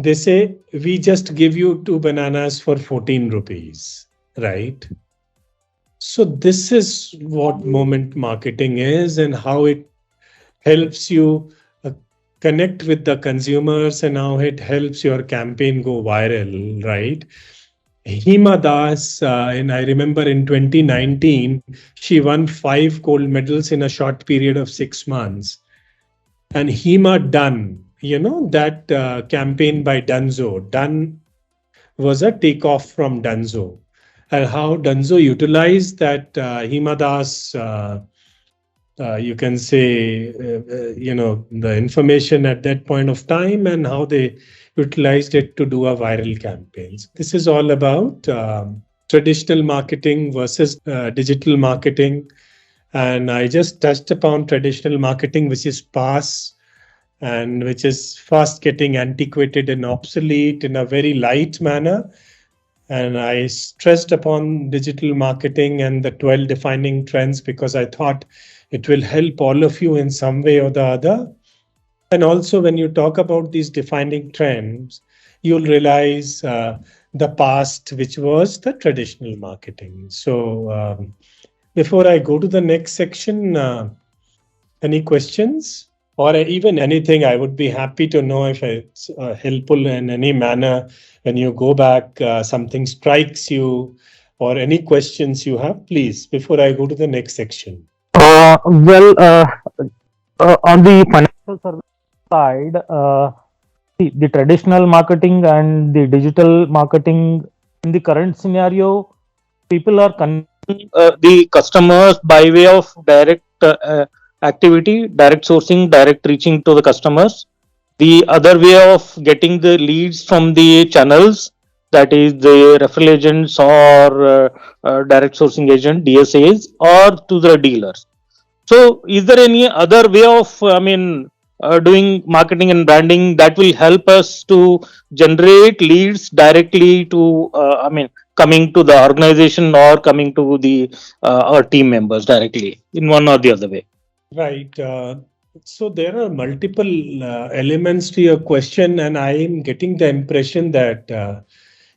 They say, we just give you 2 bananas for 14 rupees, right? So this is what moment marketing is and how it helps you connect with the consumers and how it helps your campaign go viral, right? Hima Das, and I remember in 2019, she won 5 gold medals in a short period of 6 months. And Hima Dunn, that campaign by Dunzo. Dunn was a takeoff from Dunzo. And how Dunzo utilized that Hima Das, you can say, the information at that point of time and how they utilized it to do a viral campaigns. This is all about traditional marketing versus digital marketing. And I just touched upon traditional marketing, which is past and which is fast getting antiquated and obsolete in a very light manner. And I stressed upon digital marketing and the 12 defining trends because I thought it will help all of you in some way or the other. And also, when you talk about these defining trends, you'll realize the past, which was the traditional marketing. So, before I go to the next section, any questions? Or even anything, I would be happy to know if it's helpful in any manner. When you go back, something strikes you, or any questions you have, please, before I go to the next section. On the financial service side, the traditional marketing and the digital marketing in the current scenario, people are connecting the customers by way of direct activity, direct sourcing, direct reaching to the customers. The other way of getting the leads from the channels, that is the referral agents or direct sourcing agent, DSAs, or to the dealers. So, is there any other way of, doing marketing and branding that will help us to generate leads directly to, coming to the organization or coming to the our team members directly in one or the other way? Right. So there are multiple elements to your question, and I am getting the impression that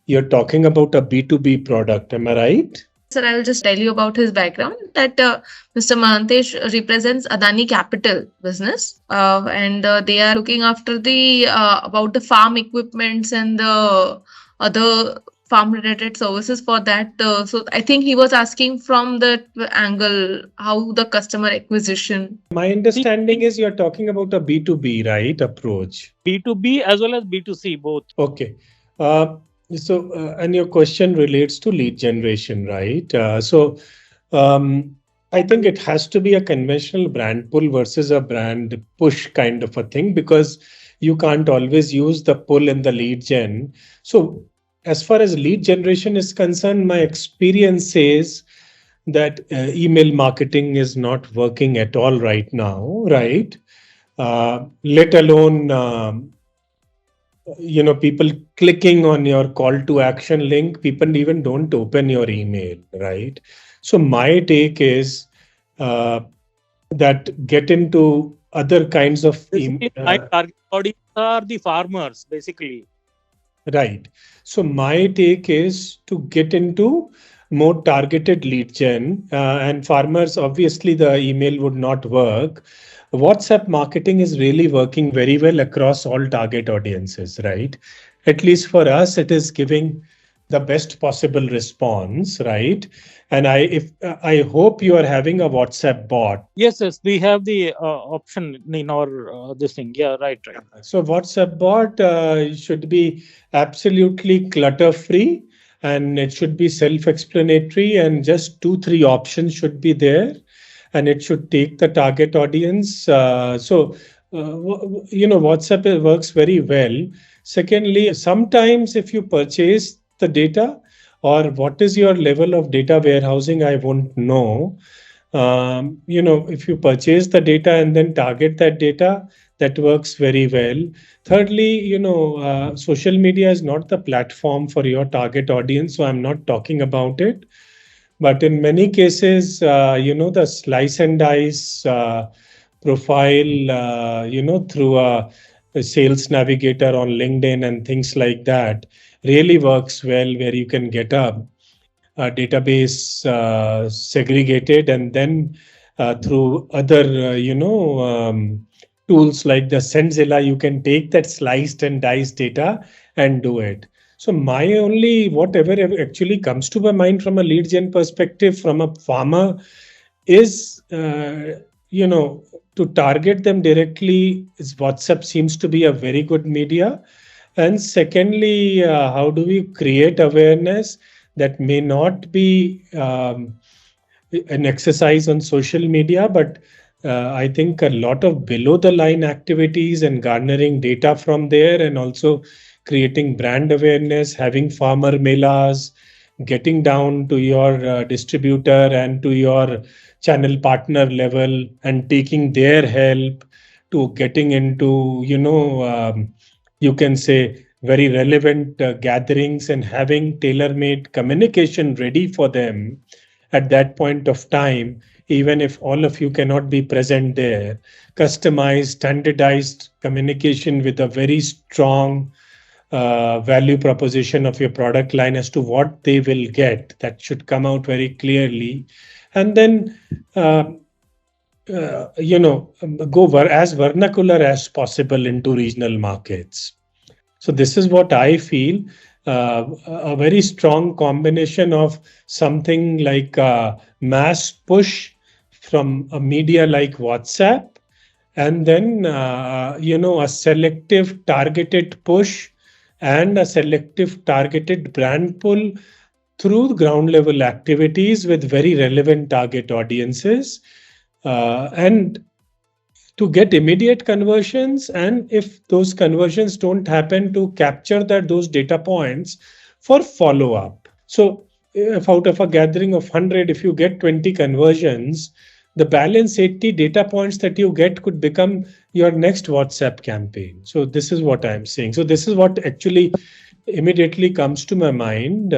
you're talking about a B2B product. Am I right? Sir, I will just tell you about his background that Mr. Mahantesh represents Adani Capital business, and they are looking after the about the farm equipments and the other farm related services for that. So I think he was asking from the angle how the customer acquisition. My understanding is you're talking about a B2B, right, approach. B2B as well as B2C, both. Okay. And your question relates to lead generation, right? I think it has to be a conventional brand pull versus a brand push kind of a thing, because you can't always use the pull in the lead gen. So as far as lead generation is concerned, my experience says that email marketing is not working at all right now, right? Let alone people clicking on your call to action link. People even don't open your email, right? So my take is that get into other kinds of my target audience are the farmers, basically. Right. So my take is to get into more targeted lead gen, and farmers, obviously the email would not work. WhatsApp marketing is really working very well across all target audiences, right? At least for us, it is giving the best possible response, right? And I hope you are having a WhatsApp bot. Yes, we have the option in our this thing. Yeah, right. So WhatsApp bot should be absolutely clutter free, and it should be self-explanatory, and just 2-3 options should be there, and it should take the target audience. WhatsApp works very well. Secondly, sometimes if you purchase the data, or what is your level of data warehousing, I won't know. If you purchase the data and then target that data, that works very well. Thirdly, social media is not the platform for your target audience, so I'm not talking about it. But in many cases, the slice and dice profile, through a sales navigator on LinkedIn and things like that really works well, where you can get a database segregated, and then through other, tools like the Sendzilla, you can take that sliced and diced data and do it. So my only whatever actually comes to my mind from a lead gen perspective from a farmer is, to target them directly is WhatsApp seems to be a very good media. And secondly, how do we create awareness that may not be an exercise on social media, but I think a lot of below the line activities and garnering data from there, and also creating brand awareness, having farmer melas, getting down to your distributor and to your channel partner level and taking their help to getting into, you can say, very relevant gatherings and having tailor-made communication ready for them at that point of time, even if all of you cannot be present there. Customized, standardized communication with a very strong value proposition of your product line as to what they will get. That should come out very clearly. And then, go as vernacular as possible into regional markets. So this is what I feel. A very strong combination of something like a mass push from a media like WhatsApp, and then a selective targeted push and a selective targeted brand pull through ground level activities with very relevant target audiences, and to get immediate conversions. And if those conversions don't happen, to capture those data points for follow up. So if out of a gathering of 100, if you get 20 conversions, the balance 80 data points that you get could become your next WhatsApp campaign. So this is what I'm saying. So this is what actually immediately comes to my mind.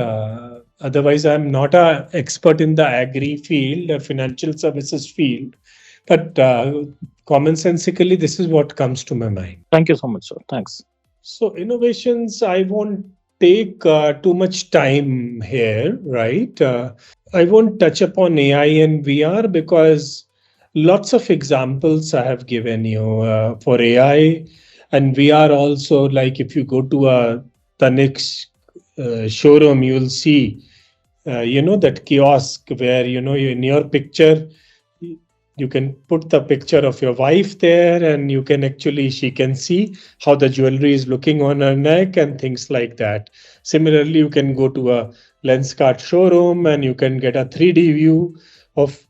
Otherwise, I'm not an expert in the agri field or financial services field, but commonsensically, this is what comes to my mind. Thank you so much, sir. Thanks. So innovations, I won't take too much time here, right? I won't touch upon AI and VR because lots of examples I have given you for AI and VR also. Like if you go to a Tanix showroom, you'll see, that kiosk where, in your picture, you can put the picture of your wife there, and she can see how the jewelry is looking on her neck and things like that. Similarly, you can go to a Lenskart showroom and you can get a 3D view of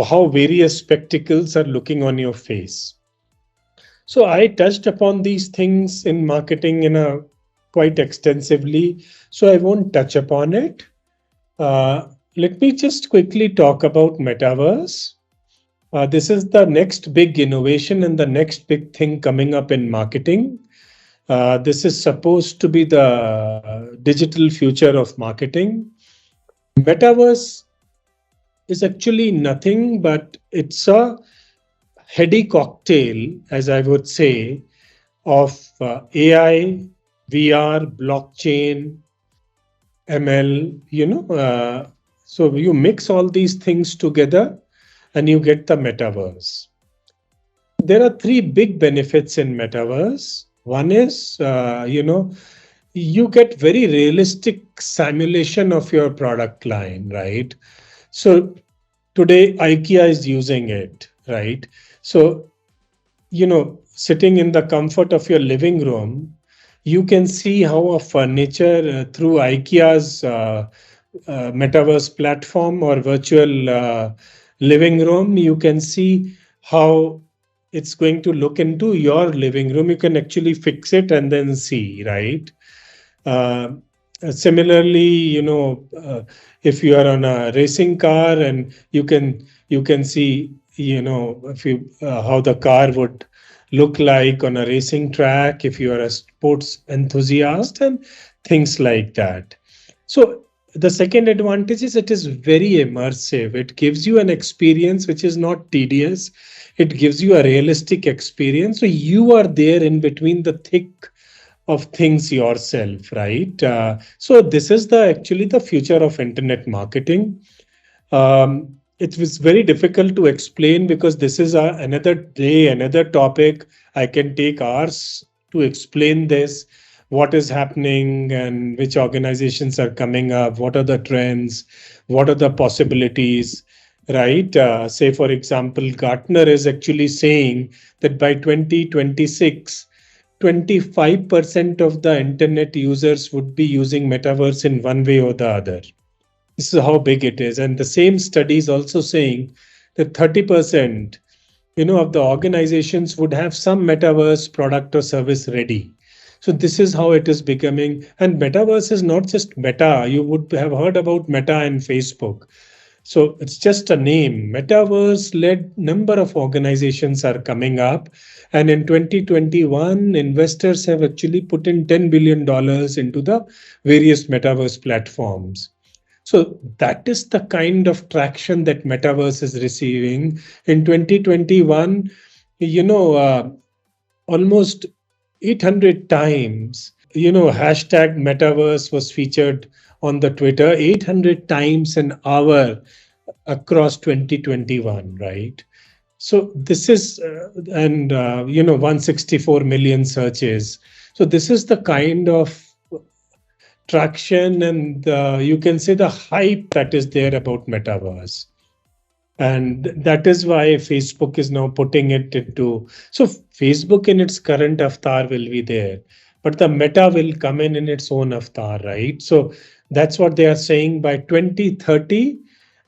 how various spectacles are looking on your face. So I touched upon these things in marketing quite extensively, so I won't touch upon it. Let me just quickly talk about metaverse. This is the next big innovation and the next big thing coming up in marketing. This is supposed to be the digital future of marketing. Metaverse is actually nothing but it's a heady cocktail, as I would say, of AI, VR, blockchain, ML, so you mix all these things together and you get the metaverse. There are three big benefits in metaverse. One is, you get very realistic simulation of your product line, right? So today IKEA is using it, right? So, sitting in the comfort of your living room, you can see how a furniture through IKEA's metaverse platform or virtual living room, you can see how it's going to look into your living room. You can actually fix it and then see, right? Similarly, if you are on a racing car and you can see, if you how the car would look like on a racing track if you are a sports enthusiast and things like that. So the second advantage is it is very immersive. It gives you an experience which is not tedious. It gives you a realistic experience. So you are there in between the thick of things yourself, right? So this is actually the future of internet marketing. It was very difficult to explain because this is another day, another topic. I can take hours to explain this, what is happening and which organizations are coming up, what are the trends, what are the possibilities, right? Say, for example, Gartner is actually saying that by 2026, 25% of the internet users would be using metaverse in one way or the other. This is how big it is. And the same study is also saying that 30%, of the organizations would have some metaverse product or service ready. So this is how it is becoming. And metaverse is not just Meta. You would have heard about Meta and Facebook. So it's just a name. Metaverse-led number of organizations are coming up. And in 2021, investors have actually put in $10 billion into the various metaverse platforms. So that is the kind of traction that metaverse is receiving. In 2021, almost 800 times, hashtag metaverse was featured on the Twitter, 800 times an hour across 2021, right? So this is, 164 million searches. So this is the kind of traction and you can say the hype that is there about metaverse. And that is why Facebook is now putting it into. So Facebook in its current avatar will be there, but the Meta will come in its own avatar, right? So that's what they are saying. By 2030,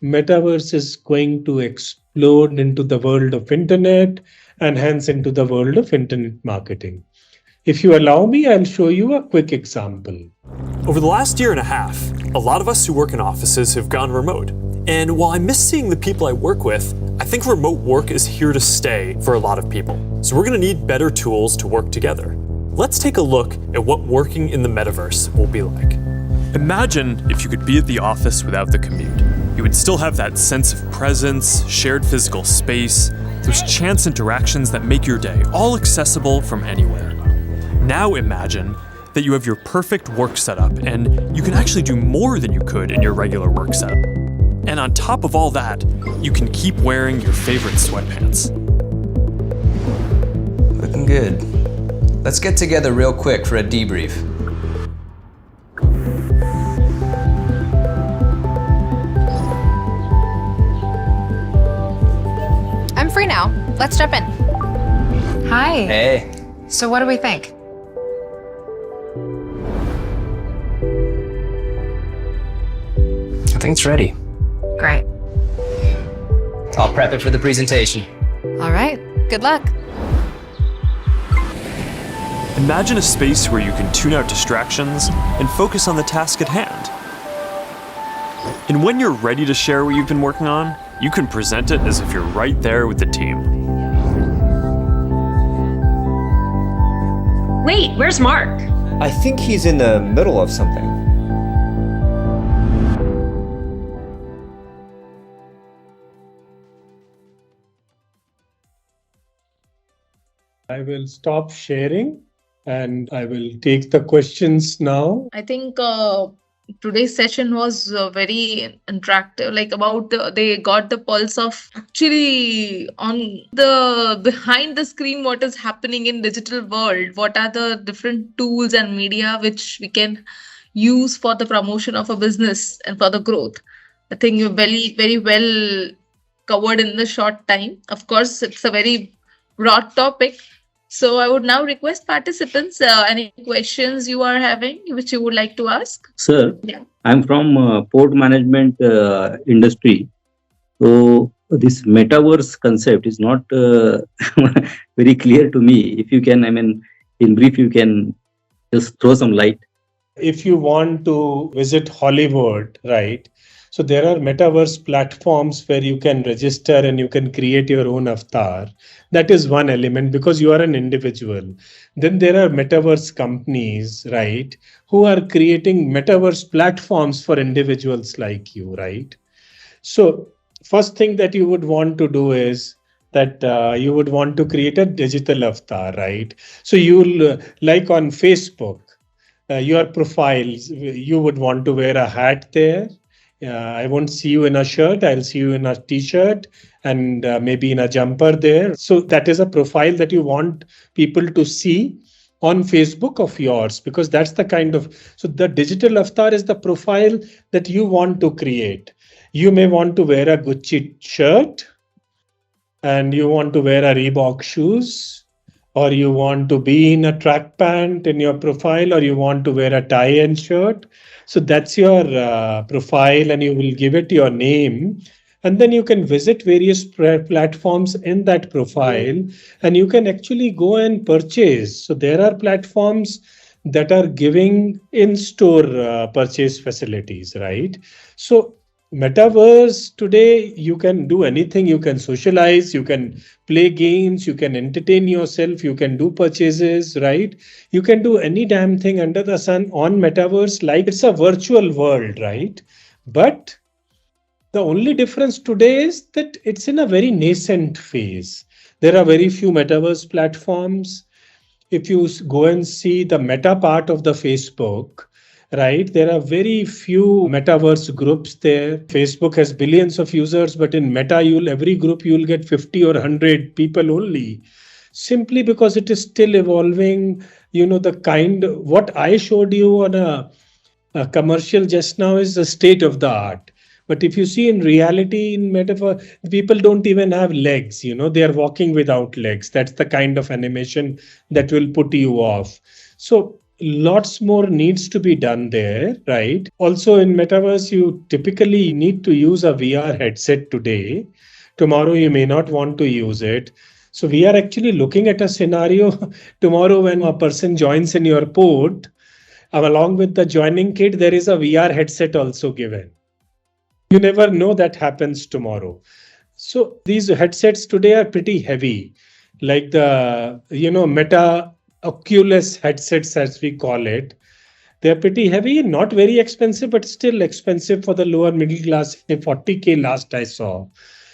metaverse is going to explode into the world of internet and hence into the world of internet marketing. If you allow me, I'll show you a quick example. Over the last year and a half, a lot of us who work in offices have gone remote. And while I miss seeing the people I work with, I think remote work is here to stay for a lot of people. So we're going to need better tools to work together. Let's take a look at what working in the metaverse will be like. Imagine if you could be at the office without the commute. You would still have that sense of presence, shared physical space, those chance interactions that make your day all accessible from anywhere. Now imagine that you have your perfect work setup and you can actually do more than you could in your regular work setup. And on top of all that, you can keep wearing your favorite sweatpants. Looking good. Let's get together real quick for a debrief. I'm free now. Let's jump in. Hi. Hey. So what do we think? I think it's ready. Great. I'll prep it for the presentation. All right. Good luck. Imagine a space where you can tune out distractions and focus on the task at hand. And when you're ready to share what you've been working on, you can present it as if you're right there with the team. Wait, where's Mark? I think he's in the middle of something. I will stop sharing and I will take the questions now. I think today's session was very interactive, like about they got the pulse of actually on the behind the screen what is happening in digital world, what are the different tools and media which we can use for the promotion of a business and for the growth. I think you're very well covered in the short time. Of course, it's a very broad topic. So I would now request participants, any questions you are having, which you would like to ask? Sir, Yeah. I'm from port management industry. So this metaverse concept is not very clear to me. If you can, in brief, you can just throw some light. If you want to visit Hollywood, right? So there are metaverse platforms where you can register and you can create your own avatar. That is one element because you are an individual. Then there are metaverse companies, right, who are creating metaverse platforms for individuals like you, right? So first thing that you would want to do is that you would want to create a digital avatar, right? So you'll like on Facebook, your profiles, you would want to wear a hat there. I won't see you in a shirt. I'll see you in a t-shirt and maybe in a jumper there. So that is a profile that you want people to see on Facebook of yours, because that's the kind of, so the digital avatar is the profile that you want to create. You may want to wear a Gucci shirt, and you want to wear a Reebok shoes, or you want to be in a track pant in your profile, or you want to wear a tie and shirt. So that's your profile, and you will give it your name. And then you can visit various platforms in that profile, and you can actually go and purchase. So there are platforms that are giving in-store purchase facilities, right? So metaverse today, you can do anything. You can socialize, you can play games, you can entertain yourself, you can do purchases, right? You can do any damn thing under the sun on metaverse, like it's a virtual world, right? But the only difference today is that it's in a very nascent phase. There are very few metaverse platforms. If you go and see the meta part of the Facebook, right, there are very few metaverse groups there. Facebook has billions of users, but in meta, every group you'll get 50 or 100 people only, simply because it is still evolving. What I showed you on a commercial just now is the state of the art. But if you see in reality, in metaphor, people don't even have legs, they are walking without legs. That's the kind of animation that will put you off. So lots more needs to be done there, right? Also in metaverse, you typically need to use a VR headset today. Tomorrow, you may not want to use it. So we are actually looking at a scenario tomorrow when a person joins in your port, along with the joining kit, there is a VR headset also given. You never know that happens tomorrow. So these headsets today are pretty heavy, like the, Meta Oculus headsets, as we call it. They're pretty heavy, not very expensive, but still expensive for the lower middle class. 40K last I saw.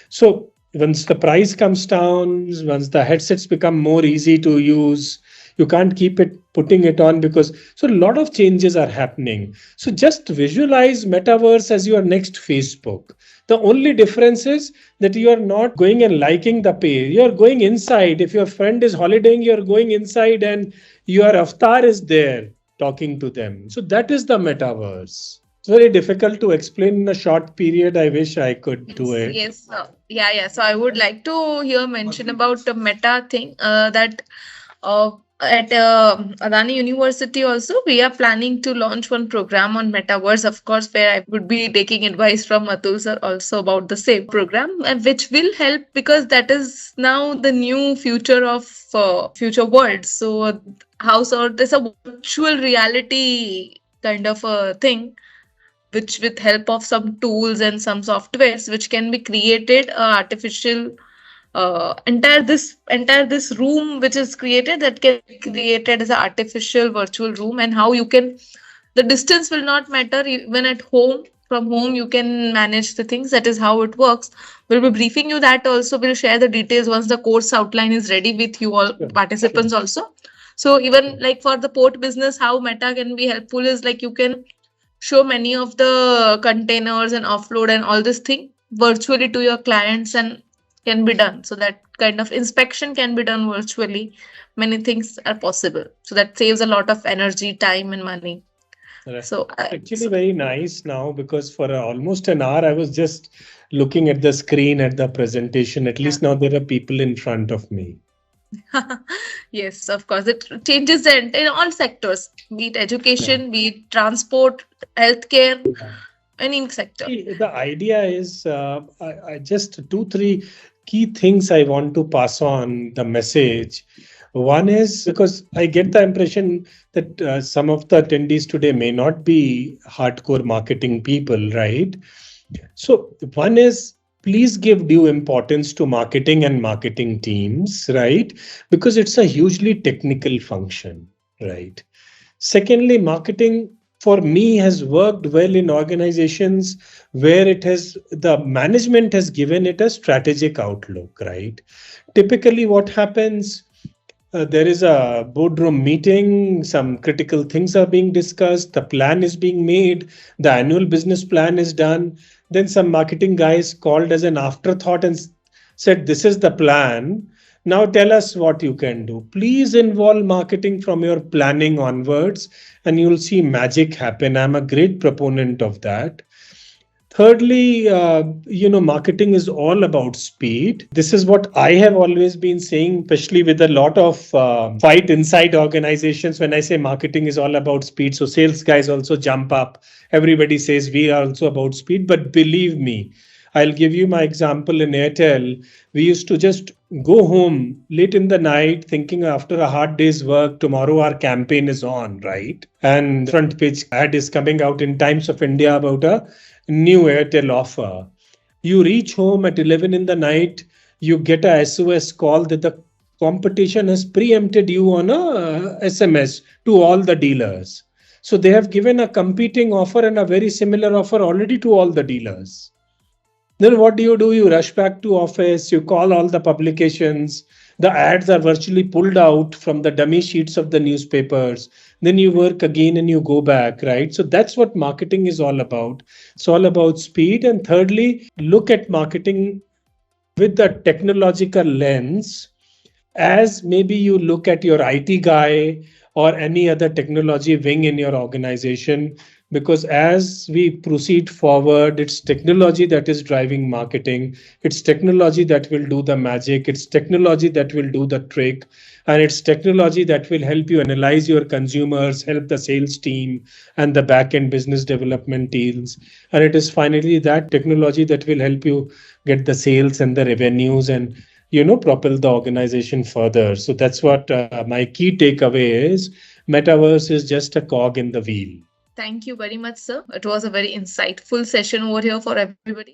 So once the price comes down, once the headsets become more easy to use, you can't keep putting it on, because so a lot of changes are happening. So just visualize metaverse as your next Facebook. The only difference is that you are not going and liking the page. You're going inside. If your friend is holidaying, you're going inside and your avatar is there talking to them. So that is the metaverse. It's very difficult to explain in a short period. I wish I could do it. Yes. Yeah. So I would like to hear mention about the meta thing that at Adani University also, we are planning to launch one program on metaverse, of course, where I would be taking advice from Atul sir also about the same program, which will help, because that is now the new future of future world. So there's a virtual reality kind of a thing, which with help of some tools and some softwares, which can be created artificial entire this room which is created, that can be created as an artificial virtual room, and how you can, the distance will not matter. Even at home, from home you can manage the things. That is how it works. We'll be briefing you that also. We'll share the details once the course outline is ready with you all participants also. So even like for the port business, how meta can be helpful is like you can show many of the containers and offload and all this thing virtually to your clients, and can be done. So that kind of inspection can be done virtually. Many things are possible. So that saves a lot of energy, time and money. Right. So actually very nice now, because for almost an hour, I was just looking at the screen at the presentation. At least now there are people in front of me. Yes, of course. It changes in all sectors, be it education, be it transport, healthcare, any sector. The idea is I just 2-3 key things I want to pass on the message. One is because I get the impression that some of the attendees today may not be hardcore marketing people, right? So one is, please give due importance to marketing and marketing teams, right? Because it's a hugely technical function, right? Secondly, marketing for me has worked well in organizations where the management has given it a strategic outlook, right? Typically what happens, there is a boardroom meeting, some critical things are being discussed, the plan is being made, the annual business plan is done. Then some marketing guys called as an afterthought and said, "This is the plan. Now tell us what you can do." Please involve marketing from your planning onwards, and you'll see magic happen. I'm a great proponent of that. Thirdly, marketing is all about speed. This is what I have always been saying, especially with a lot of fight inside organizations when I say marketing is all about speed. So sales guys also jump up. Everybody says we are also about speed. But believe me, I'll give you my example in Airtel. We used to just go home late in the night thinking after a hard day's work, tomorrow our campaign is on, right? And front page ad is coming out in Times of India about a new Airtel offer. You reach home at 11 in the night, you get a SOS call that the competition has preempted you on a SMS to all the dealers. So they have given a competing offer and a very similar offer already to all the dealers. Then what do? You rush back to office, you call all the publications, the ads are virtually pulled out from the dummy sheets of the newspapers. Then you work again and you go back, right? So that's what marketing is all about. It's all about speed. And thirdly, look at marketing with the technological lens, as maybe you look at your IT guy or any other technology wing in your organization. Because as we proceed forward, it's technology that is driving marketing. It's technology that will do the magic. It's technology that will do the trick. And it's technology that will help you analyze your consumers, help the sales team and the back-end business development teams. And it is finally that technology that will help you get the sales and the revenues and propel the organization further. So that's what my key takeaway is. Metaverse is just a cog in the wheel. Thank you very much, sir. It was a very insightful session over here for everybody.